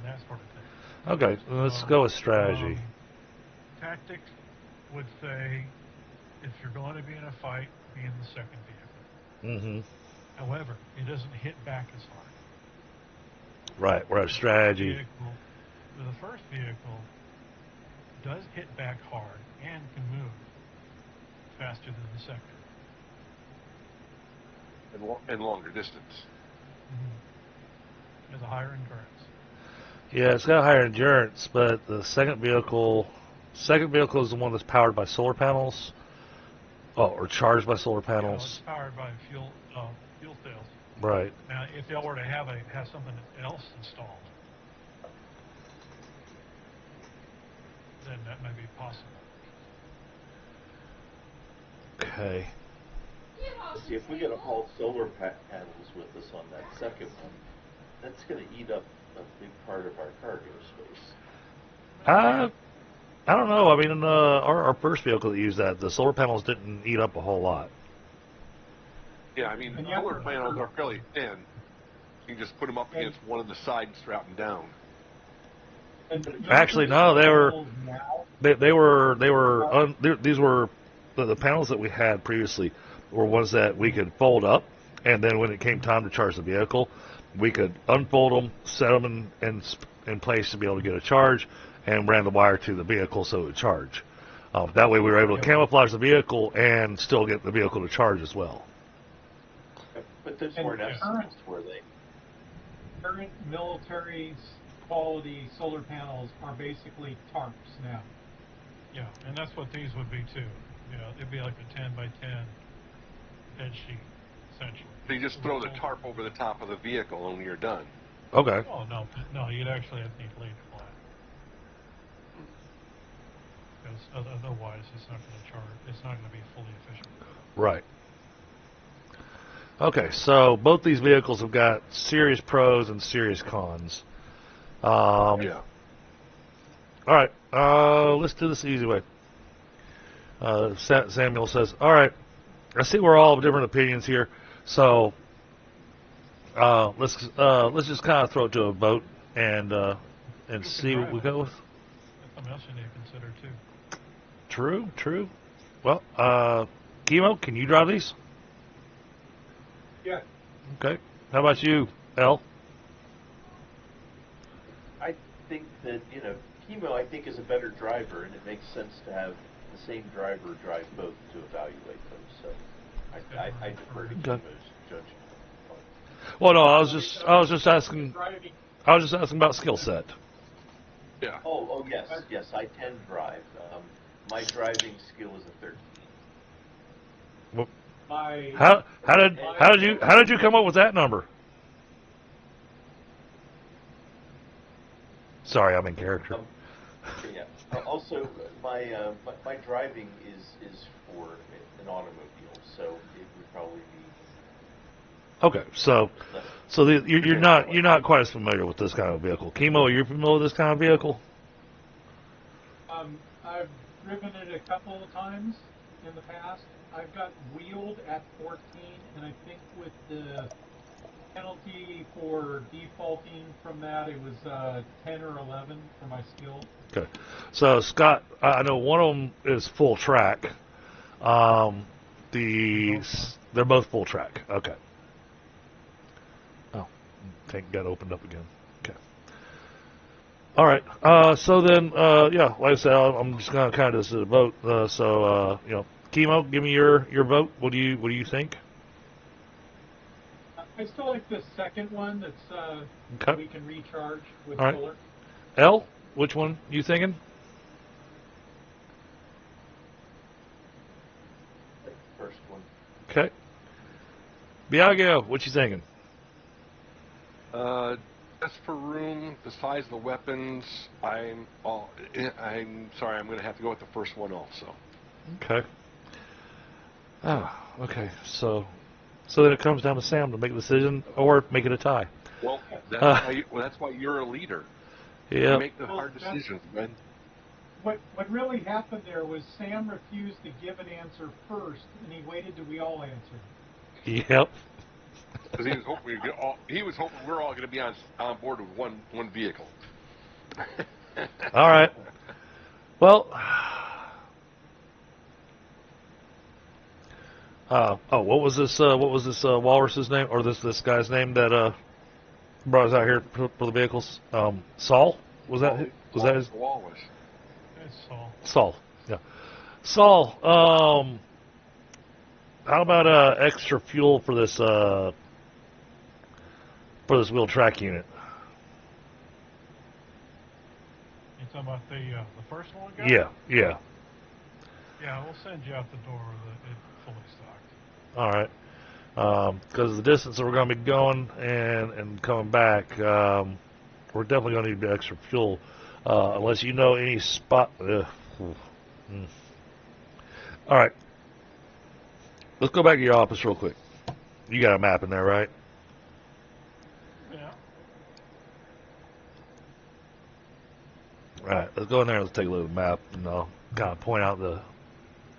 that sort of thing.
Okay, let's go with strategy.
Tactics would say if you're going to be in a fight, be in the second vehicle.
Mm-hmm.
However, it doesn't hit back as hard.
Right, whereas strategy.
The first vehicle does hit back hard and can move faster than the second.
And longer distance.
Mm-hmm. Has a higher endurance.
Yeah, it's got higher endurance, but the second vehicle is the one that's powered by solar panels, or charged by solar panels.
It's powered by fuel cells.
Right.
Now, if they were to have something else installed, then that may be possible.
Okay.
See, if we get all solar panels with us on that second one, that's going to eat up a big part of our cargo space.
I don't know. I mean, our first vehicle that used that, the solar panels didn't eat up a whole lot.
Yeah, I mean, solar panels are fairly thin. You can just put them up against one on the side and strap them down.
Actually, no, these were the panels that we had previously were ones that we could fold up, and then when it came time to charge the vehicle, we could unfold them, set them in place to be able to get a charge, and ran the wire to the vehicle so it would charge. That way we were able to camouflage the vehicle and still get the vehicle to charge as well.
But those weren't estimates, were they?
Current military quality solar panels are basically tarps now.
Yeah, and that's what these would be too. It'd be like a 10 by 10 bed sheet, essentially.
So you just throw the tarp over the top of the vehicle and you're done.
Okay.
Oh, no, you'd actually have to lay it flat. Because otherwise it's not going to charge. It's not going to be fully efficient.
Right. Okay, so both these vehicles have got serious pros and serious cons.
Yeah.
All right, let's do this the easy way. Samuel says, all right, I see we're all of different opinions here, so let's just kind of throw it to a vote and see what we go with.
That's something else you need to consider too.
True. Well, Chemo, can you drive these?
Yeah.
Okay. How about you, El?
I think that, Chemo, I think, is a better driver, and it makes sense to have the same driver drive both to evaluate them. So I defer to Chemo's judgment.
Well, no, I was just asking about skill set.
Yeah.
Oh, yes, I can drive. My driving skill is a 13.
How did you come up with that number? Sorry, I'm in character.
Yeah. Also, my driving is for an automobile, so it would probably be
Okay, so
less.
you're not quite as familiar with this kind of vehicle. Chemo, are you familiar with this kind of vehicle?
I've driven it a couple of times in the past. I've got wheeled at 14, and I think with the penalty for defaulting from that, it was 10 or 11 for my skill.
Okay, so Scott, I know one of them is full track. They're both full track. Okay. Oh, tank got opened up again. Okay. All right. So then, yeah, like I said, I'm just gonna kind of just vote. Chemo, give me your vote. What do you think?
I still like the second one. That's
Okay.
we can recharge with
All right.
solar.
L, which one you thinking?
Like the first one.
Okay. Biagio, what you thinking?
Just for room, the size of the weapons, I'm sorry, I'm going to have to go with the first one also.
Okay. Okay. So then it comes down to Sam to make a decision or make it a tie.
Well, that's why you're a leader.
Yeah.
You make the hard decisions, man.
What really happened there was Sam refused to give an answer first, and he waited till we all answered.
Yep.
Because he was hoping we're all going to be on board with one vehicle.
All right. Well. What was this walrus's name, or this guy's name that brought us out here for the vehicles? Saul? Was that his?
Walrus.
It's Saul.
Saul. Yeah. Saul. How about extra fuel for this wheel track unit?
You talking about the first one? Guy?
Yeah. Yeah.
Yeah, we'll send you out the door with it fully stocked.
All right. Because the distance that we're going to be going and coming back, we're definitely going to need extra fuel, unless you know any spot. All right. Let's go back to your office real quick. You got a map in there, right?
Yeah.
All right. Let's go in there. Let's take a look at the map, and I'll kind of point out the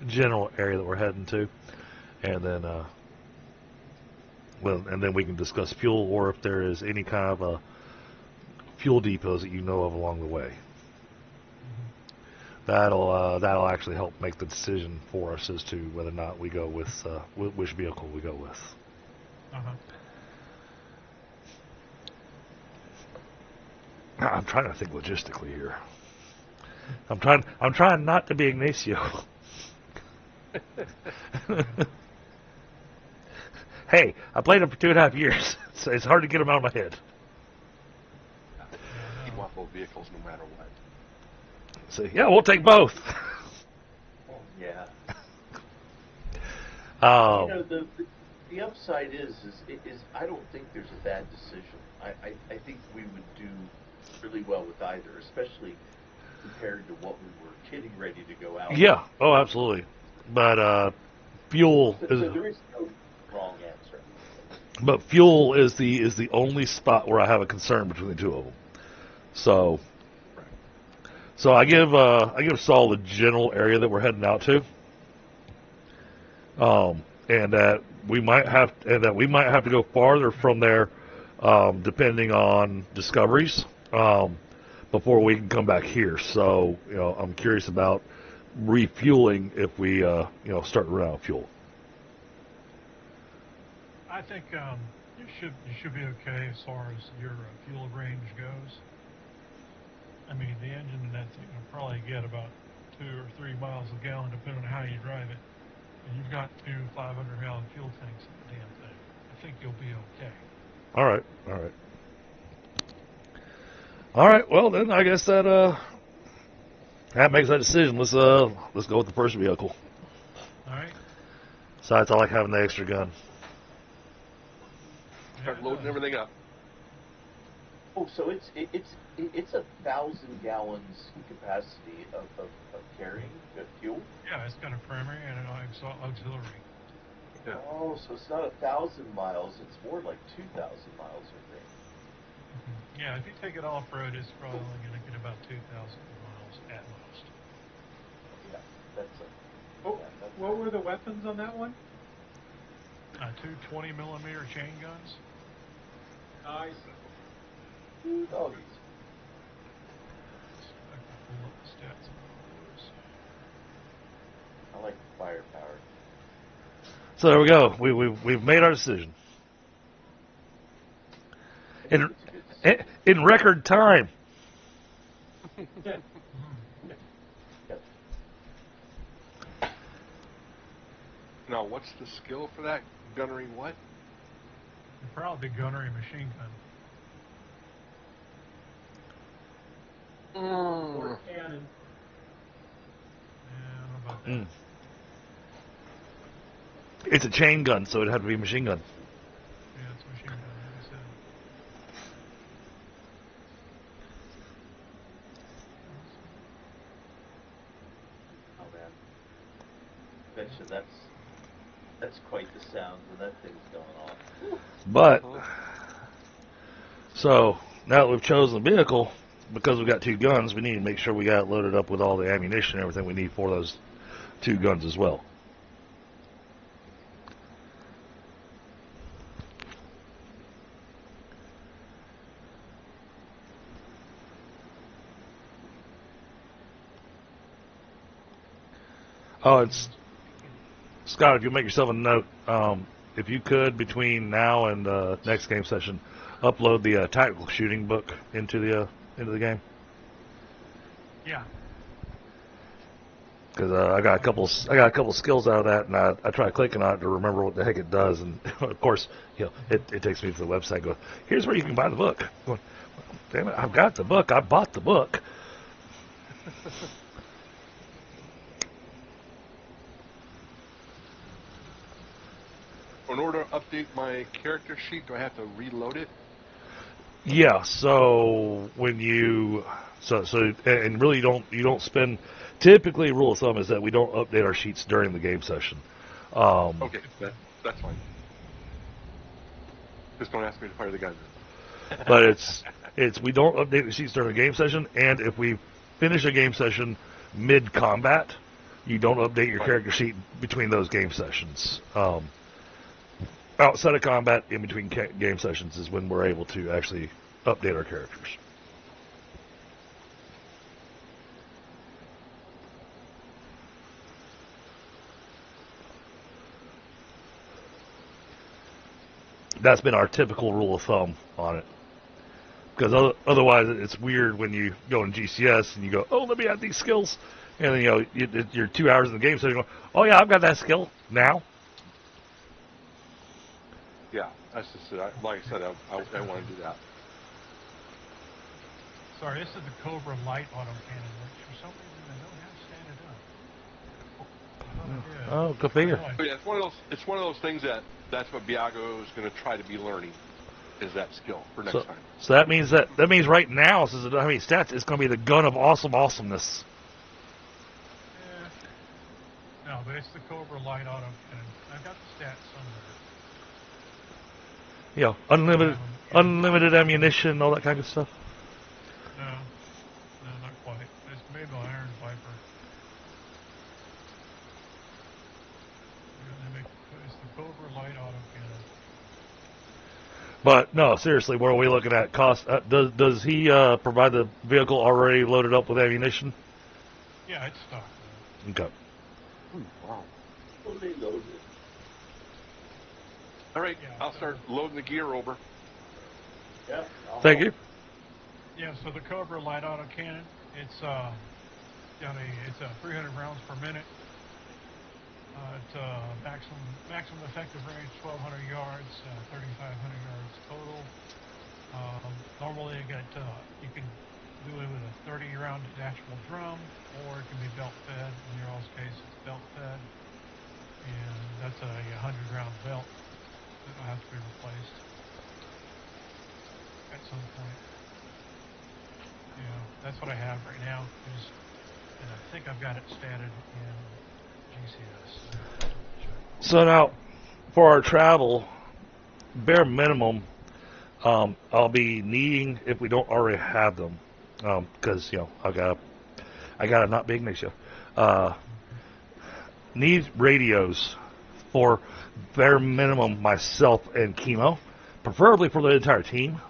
general area that we're heading to, and then we can discuss fuel, or if there is any kind of fuel depots that you know of along the way. That'll actually help make the decision for us as to whether or not we go with which vehicle we go with.
Uh-huh.
I'm trying to think logistically here. I'm trying not to be Ignacio. Hey, I played him for 2.5 years, so it's hard to get him out of my head.
You want both vehicles no matter what.
So yeah, we'll take both.
Yeah.
Um,
The upside is I don't think there's a bad decision. I think we would do really well with either, especially compared to what we were getting ready to go out.
yeah. Oh, absolutely. But fuel
So
is.
there is no wrong answer.
But fuel is the only spot where I have a concern between the two of them. So I give Saul the general area that we're heading out to, and that we might have to go farther from there, depending on discoveries, before we can come back here. So I'm curious about refueling if we start to run out of fuel.
I think you should be okay as far as your fuel range goes. I mean, the engine in that thing will probably get about 2 or 3 miles a gallon, depending on how you drive it. And you've got 2 500-gallon fuel tanks in the damn thing. I think you'll be okay.
All right. Well, then I guess that makes that decision. Let's go with the first vehicle.
All right.
Besides, I like having the extra gun.
Start loading everything up.
Oh, so it's 1,000 gallons capacity of carrying the fuel.
Yeah, it's got a primary and an auxiliary.
Yeah.
Oh, so it's not 1,000 miles; it's more like 2,000 miles, I think.
Yeah, if you take it off road, it's probably only going to get about 2,000 miles at most.
Yeah, that's a.
Oh,
Yeah, that's
what were the weapons on that one?
Two 20-millimeter chain guns.
Nice.
two doggies.
I can pull up the stats on those.
I like the firepower.
So there we go. We've made our decision
I think it's a good decision.
in record time.
Yeah.
Yep.
Now, what's the skill for that? Gunnery what?
Probably gunnery machine gun.
Or cannon.
Yeah, I don't know about that.
Mm. It's a chain gun, so it'd have to be a machine gun.
Yeah, it's a machine gun, like I said.
Oh man. Bet you that's quite the sound when that thing's going off.
But so now that we've chosen the vehicle, because we've got two guns, we need to make sure we got it loaded up with all the ammunition and everything we need for those two guns as well. Oh, it's Scott. If you make yourself a note, if you could between now and next game session, upload the tactical shooting book into the game.
Yeah.
Because I got a couple skills out of that, and I try clicking on it to remember what the heck it does, and of course, it takes me to the website. And goes, here's where you can buy the book. I'm going, damn it, I've got the book. I bought the book.
In order to update my character sheet, do I have to reload it?
Yeah. So when you and really you don't spend. Typically, rule of thumb is that we don't update our sheets during the game session.
Okay, that's fine. Just don't ask me to fire the gun.
But it's we don't update the sheets during the game session, and if we finish a game session mid combat, you don't update your character sheet between those game sessions. Outside of combat, in between game sessions, is when we're able to actually update our characters. That's been our typical rule of thumb on it. Because otherwise, it's weird when you go in GCS and you go, oh, let me add these skills. And then, you're 2 hours in the game, so you go, oh, yeah, I've got that skill now.
Yeah, that's just it. Like I said, I want to do that.
Sorry, this is the Cobra light autocannon, which for some reason I don't have standard up. I thought I did.
Oh, go figure.
But yeah, it's one of those things that's what Biago is going to try to be learning, is that skill for next time.
So that means right now, since it doesn't have any stats, it's going to be the gun of awesomeness.
No, but it's the Cobra light autocannon. I've got the stats somewhere.
Yeah, unlimited ammunition, all that kind of stuff.
No, not quite. It's made by Iron Viper. It's the Cobra light autocannon.
But no, seriously, what are we looking at? Cost? Does he provide the vehicle already loaded up with ammunition?
Yeah, it's stock.
Okay.
Wow.
Fully loaded.
All right,
Yeah,
I'll start loading the gear over.
Yeah.
Thank you.
Yeah, so the Cobra light autocannon, it's it's 300 rounds per minute. It's maximum effective range 1,200 yards, 3,500 yards total. Normally you can do it with a 30-round detachable drum, or it can be belt fed. In your all's case, it's belt fed, and that's a 100-round belt that will have to be replaced at some point. that's what I have right now. And I think I've got it statted in GCS.
So now, for our travel, bare minimum, I'll be needing, if we don't already have them, because I gotta not be Ignacio. Need radios for bare minimum myself and Chemo, preferably for the entire team,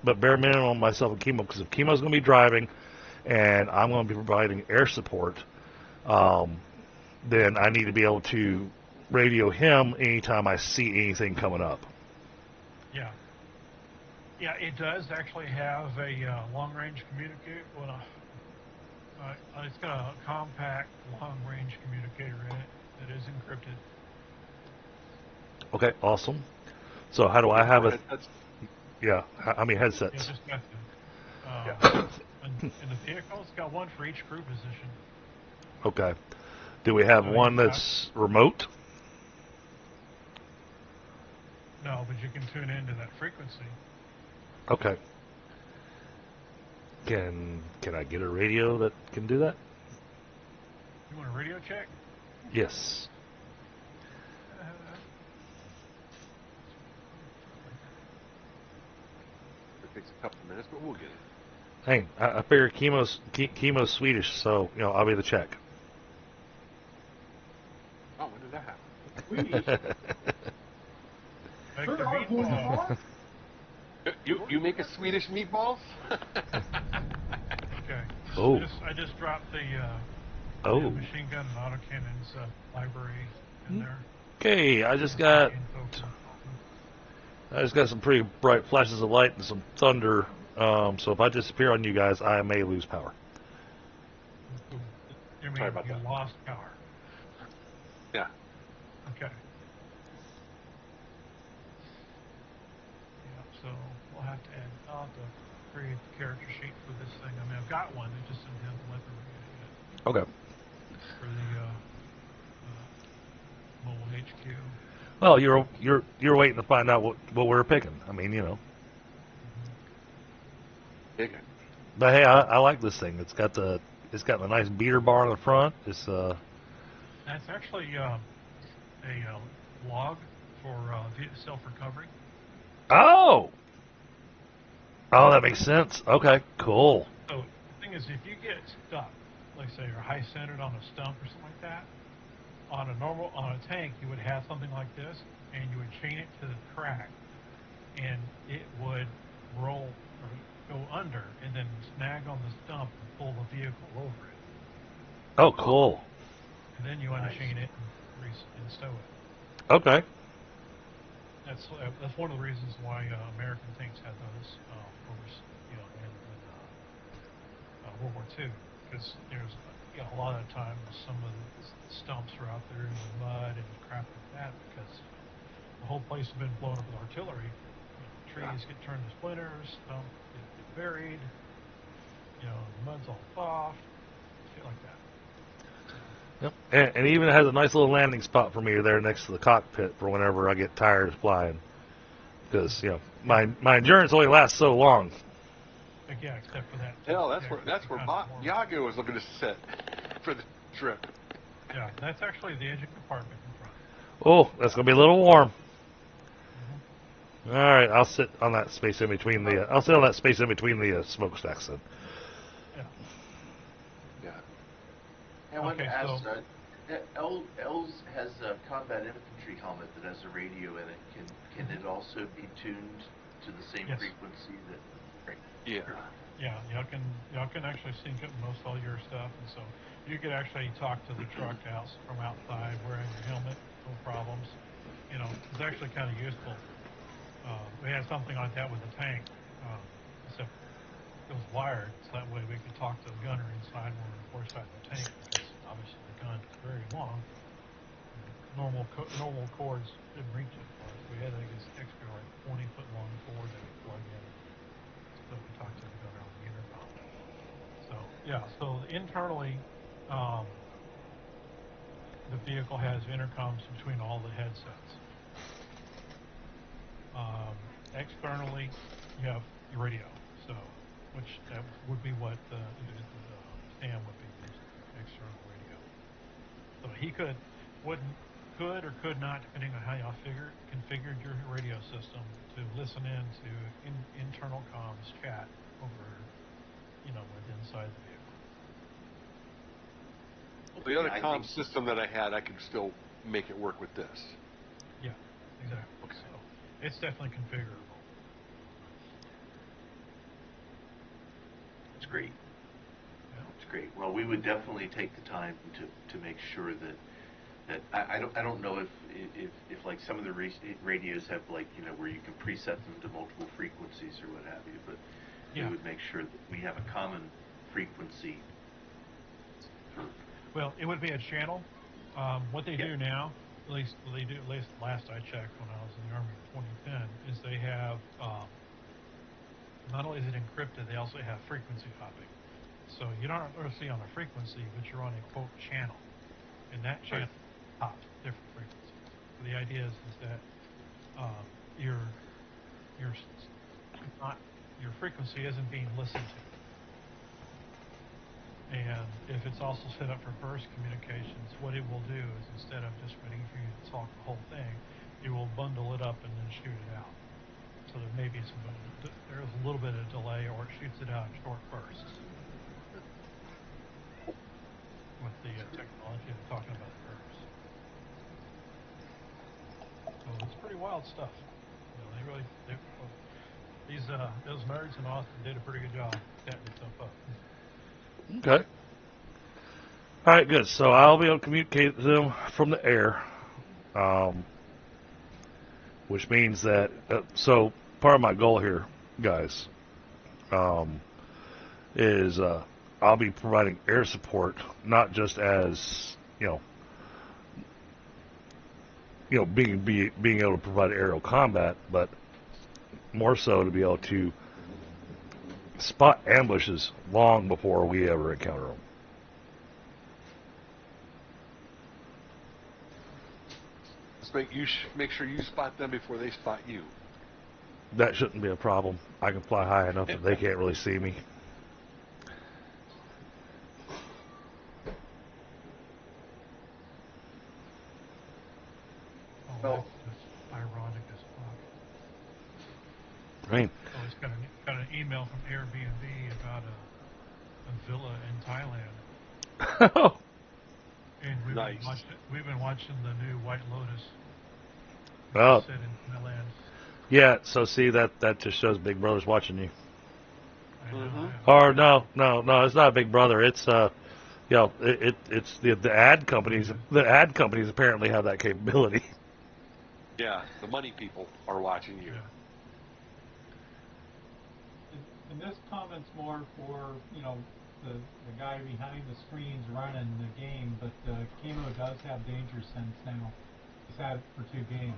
but bare minimum myself and Chemo, because if Chemo's going to be driving and I'm going to be providing air support, then I need to be able to radio him anytime I see anything coming up.
Yeah. Yeah, it does actually have a long-range communicator. Well, it's got a compact long-range communicator in it that is encrypted.
Okay, awesome. So how do I have it?
That's,
Yeah, how many
Yeah,
headsets?
just got in the vehicle, it's got one for each crew position.
Okay. Do we have
So
one
you've got-
that's remote?
No, but you can tune into that frequency.
Okay. Can I get a radio that can do that?
You want a radio check?
Yes.
it takes a couple of minutes, but we'll get it.
Hey, I figure Chemo's Swedish, so I'll be the check.
Oh, when did that happen?
Make the meatballs.
You make a Swedish meatballs?
Okay.
Oh.
I just dropped the
Oh.
machine gun and autocannons library in there.
Okay, I just got
Info for-
some pretty bright flashes of light and some thunder. So if I disappear on you guys, I may lose power.
You mean
Sorry about
you
that.
lost power?
Yeah.
Okay. Yeah, so we'll have to add. I'll have to create the character sheet for this thing. I mean, I've got one. It just didn't have the weapon yet
Okay.
for the mobile HQ.
Well, you're waiting to find out what we're picking. I mean,
Big one.
But hey, I like this thing. It's got the nice beater bar on the front. It's
That's actually a log for self-recovery.
oh that makes sense. Okay, cool.
So the thing is, if you get stuck, like say you're high centered on a stump or something like that, on a tank you would have something like this, and you would chain it to the track, and it would roll or go under, and then snag on the stump and pull the vehicle over it,
Oh, cool.
and then you unchain it and stow it.
Okay.
That's one of the reasons why American tanks had those in World War II, because there's a lot of times some of the stumps are out there in the mud and crap like that because the whole place has been blown up with artillery. Trees get turned to splinters, stumps get buried, the mud's all soft, shit like that.
Yep. And even has a nice little landing spot for me there next to the cockpit for whenever I get tired of flying. Because my endurance only lasts so long.
Yeah, except for that.
Hell, that's where
warm.
Yago was looking to sit for the trip.
Yeah, that's actually the engine compartment in front.
Oh, that's gonna be a little warm. All right, I'll sit on that space in between the smokestacks then.
Yeah.
I wanted
Okay,
to ask,
so-
Els has a combat infantry helmet that has a radio in it. Can it also be tuned to the same
Yes.
frequency that? Right.
Yeah.
Yeah, y'all can actually sync up most all your stuff, and so you could actually talk to the truck house from outside wearing your helmet, no problems. It's actually kind of useful. We had something like that with the tank, except it was wired, so that way we could talk to the gunner inside when we're inside the tank, because obviously the gun is very long. Normal cords didn't reach it for us. We had this extra 20-foot long cord that we plug in, so we could talk to the gunner on the intercom. So so internally, the vehicle has intercoms between all the headsets. Externally, you have your radio. So which that would be what Sam would be using, external radio. So he could or could not, depending on how y'all configured your radio system, to listen in to internal comms chat over, with inside the vehicle.
The other comm system that I had, I could still make it work with this.
Yeah, exactly.
Okay.
So it's definitely configurable.
It's great.
Yeah.
It's great. Well, we would definitely take the time to make sure that I don't know if like some of the radios have, like, where you can preset them to multiple frequencies or what have you, but
yeah.
we would make sure that we have a common frequency.
Well, it would be a channel. What they do now, at least last I checked when I was in the Army in 2010, is they have not only is it encrypted, they also have frequency hopping. So you don't see on a frequency, but you're on a quote channel, and that channel hops different frequencies. So the idea is that your frequency isn't being listened to. And if it's also set up for burst communications, what it will do is, instead of just waiting for you to talk the whole thing, it will bundle it up and then shoot it out. So there may be there's a little bit of delay, or it shoots it out in short bursts. With the technology of talking about the GURPS. So it's pretty wild stuff. Those nerds in Austin did a pretty good job setting stuff up.
Okay. All right, good. So I'll be able to communicate with them from the air, which means that, so part of my goal here, guys, is I'll be providing air support, not just as, being able to provide aerial combat, but more so to be able to spot ambushes long before we ever encounter them.
Just make sure you spot them before they spot you.
That shouldn't be a problem. I can fly high enough that they can't really see me.
Oh, that's ironic as fuck.
Right.
So it's got an email from Airbnb about a villa in Thailand. And we've been watching the new White Lotus.
Oh.
Set in Thailand.
Yeah, so see, that just shows Big Brother's watching you.
I know.
Or no, it's not Big Brother. It's it's the ad companies. The ad companies apparently have that capability.
Yeah, the money people are watching you.
Yeah.
And this comment's more for, the guy behind the screens running the game, but Kimo does have danger sense now. He's had it for 2 games.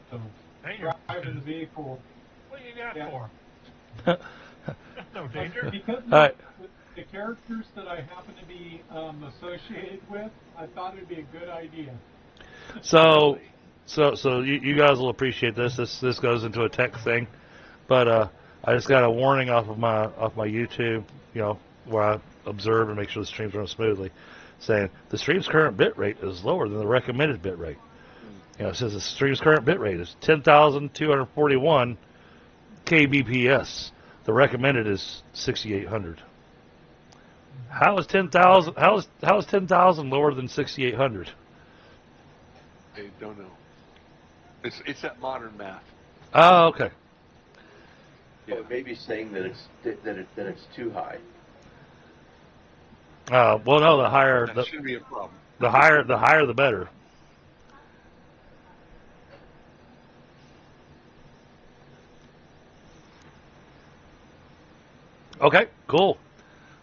So driving the vehicle.
What do you got for? No danger.
Because
Right.
the characters that I happen to be associated with, I thought it'd be a good idea.
So you guys will appreciate this. This goes into a tech thing, but I just got a warning off my YouTube, where I observe and make sure the streams run smoothly, saying the stream's current bit rate is lower than the recommended bit rate. It says the stream's current bit rate is 10,241 kbps. The recommended is 6,800. How is 10,000? How is 10,000 lower than 6,800?
I don't know. It's that modern math.
Oh, okay.
Yeah. Well, maybe saying that it's too high.
Well, no, the higher
That shouldn't be a problem.
the higher the better. Okay, cool.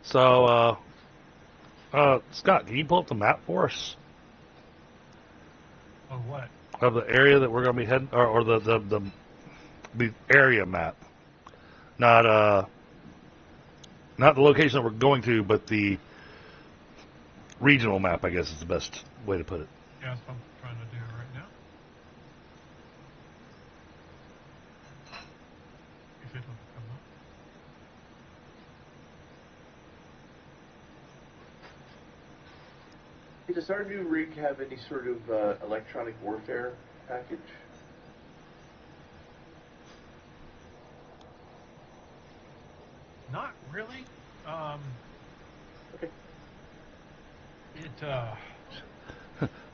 So, Scott, can you pull up the map for us
Of what?
of the area that we're going to be heading, or the area map, not the location that we're going to, but the regional map, I guess is the best way to put it.
Yeah, that's what I'm trying to do right now. If it doesn't come up.
Hey, does our new rig have any sort of electronic warfare package?
Not really.
Okay.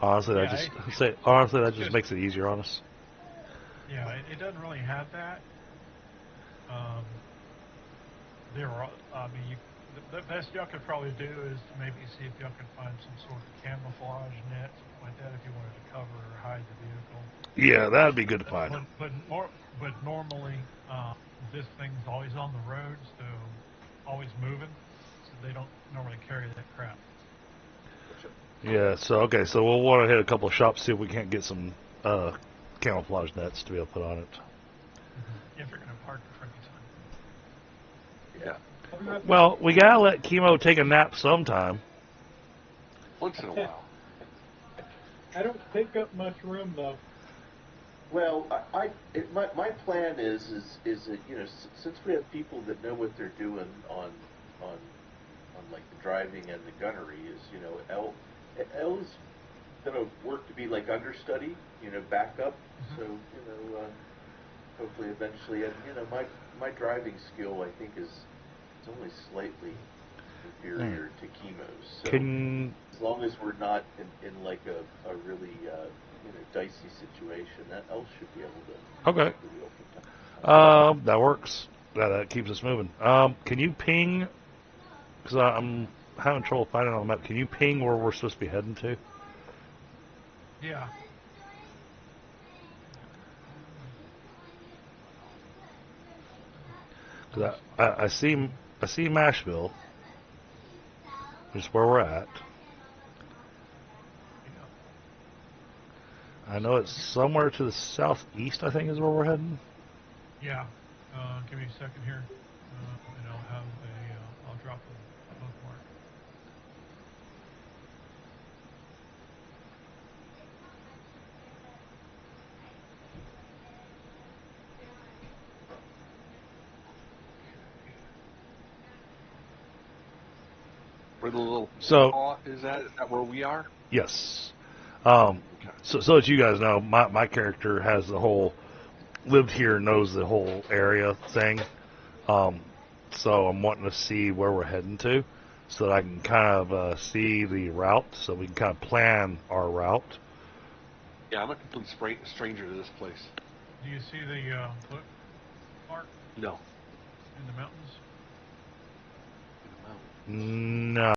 Honestly,
Yeah,
that just makes it easier on us.
Yeah, it doesn't really have that. The best y'all could probably do is maybe see if y'all can find some sort of camouflage net, something like that, if you wanted to cover or hide the vehicle.
Yeah, that'd be good to find.
But normally, this thing's always on the road, so always moving, so they don't normally carry that crap.
Yeah, so we'll want to hit a couple of shops, see if we can't get some camouflage nets to be able to put on it.
If you're going to park in front of your time.
Yeah.
Well, we gotta let Chemo take a nap sometime.
Once in a while.
I don't take up much room though.
Well, my plan is that, you know, since we have people that know what they're doing on like the driving and the gunnery, is, you know, L is gonna work to be like understudy, you know, backup. So, you know, hopefully eventually, and, you know, my driving skill, I think, is only slightly inferior to Chemo's. So as long as we're not in like a really you know, dicey situation, that L should be able to.
Okay. That works. That keeps us moving. Can you ping? Because I'm having trouble finding on the map. Can you ping where we're supposed to be heading to?
Yeah.
Because I see Mashville, which is where we're at. I know it's somewhere to the southeast, I think, is where we're heading.
Yeah. Give me a second here, and I'll have I'll drop a bookmark.
Where the little
So
paw is that? Is that where we are?
Yes. So that you guys know, my character has the whole lived here, knows the whole area thing. So I'm wanting to see where we're heading to, so that I can kind of see the route, so we can kind of plan our route.
Yeah, I'm a complete stranger to this place.
Do you see the bookmark
No.
in the mountains?
No.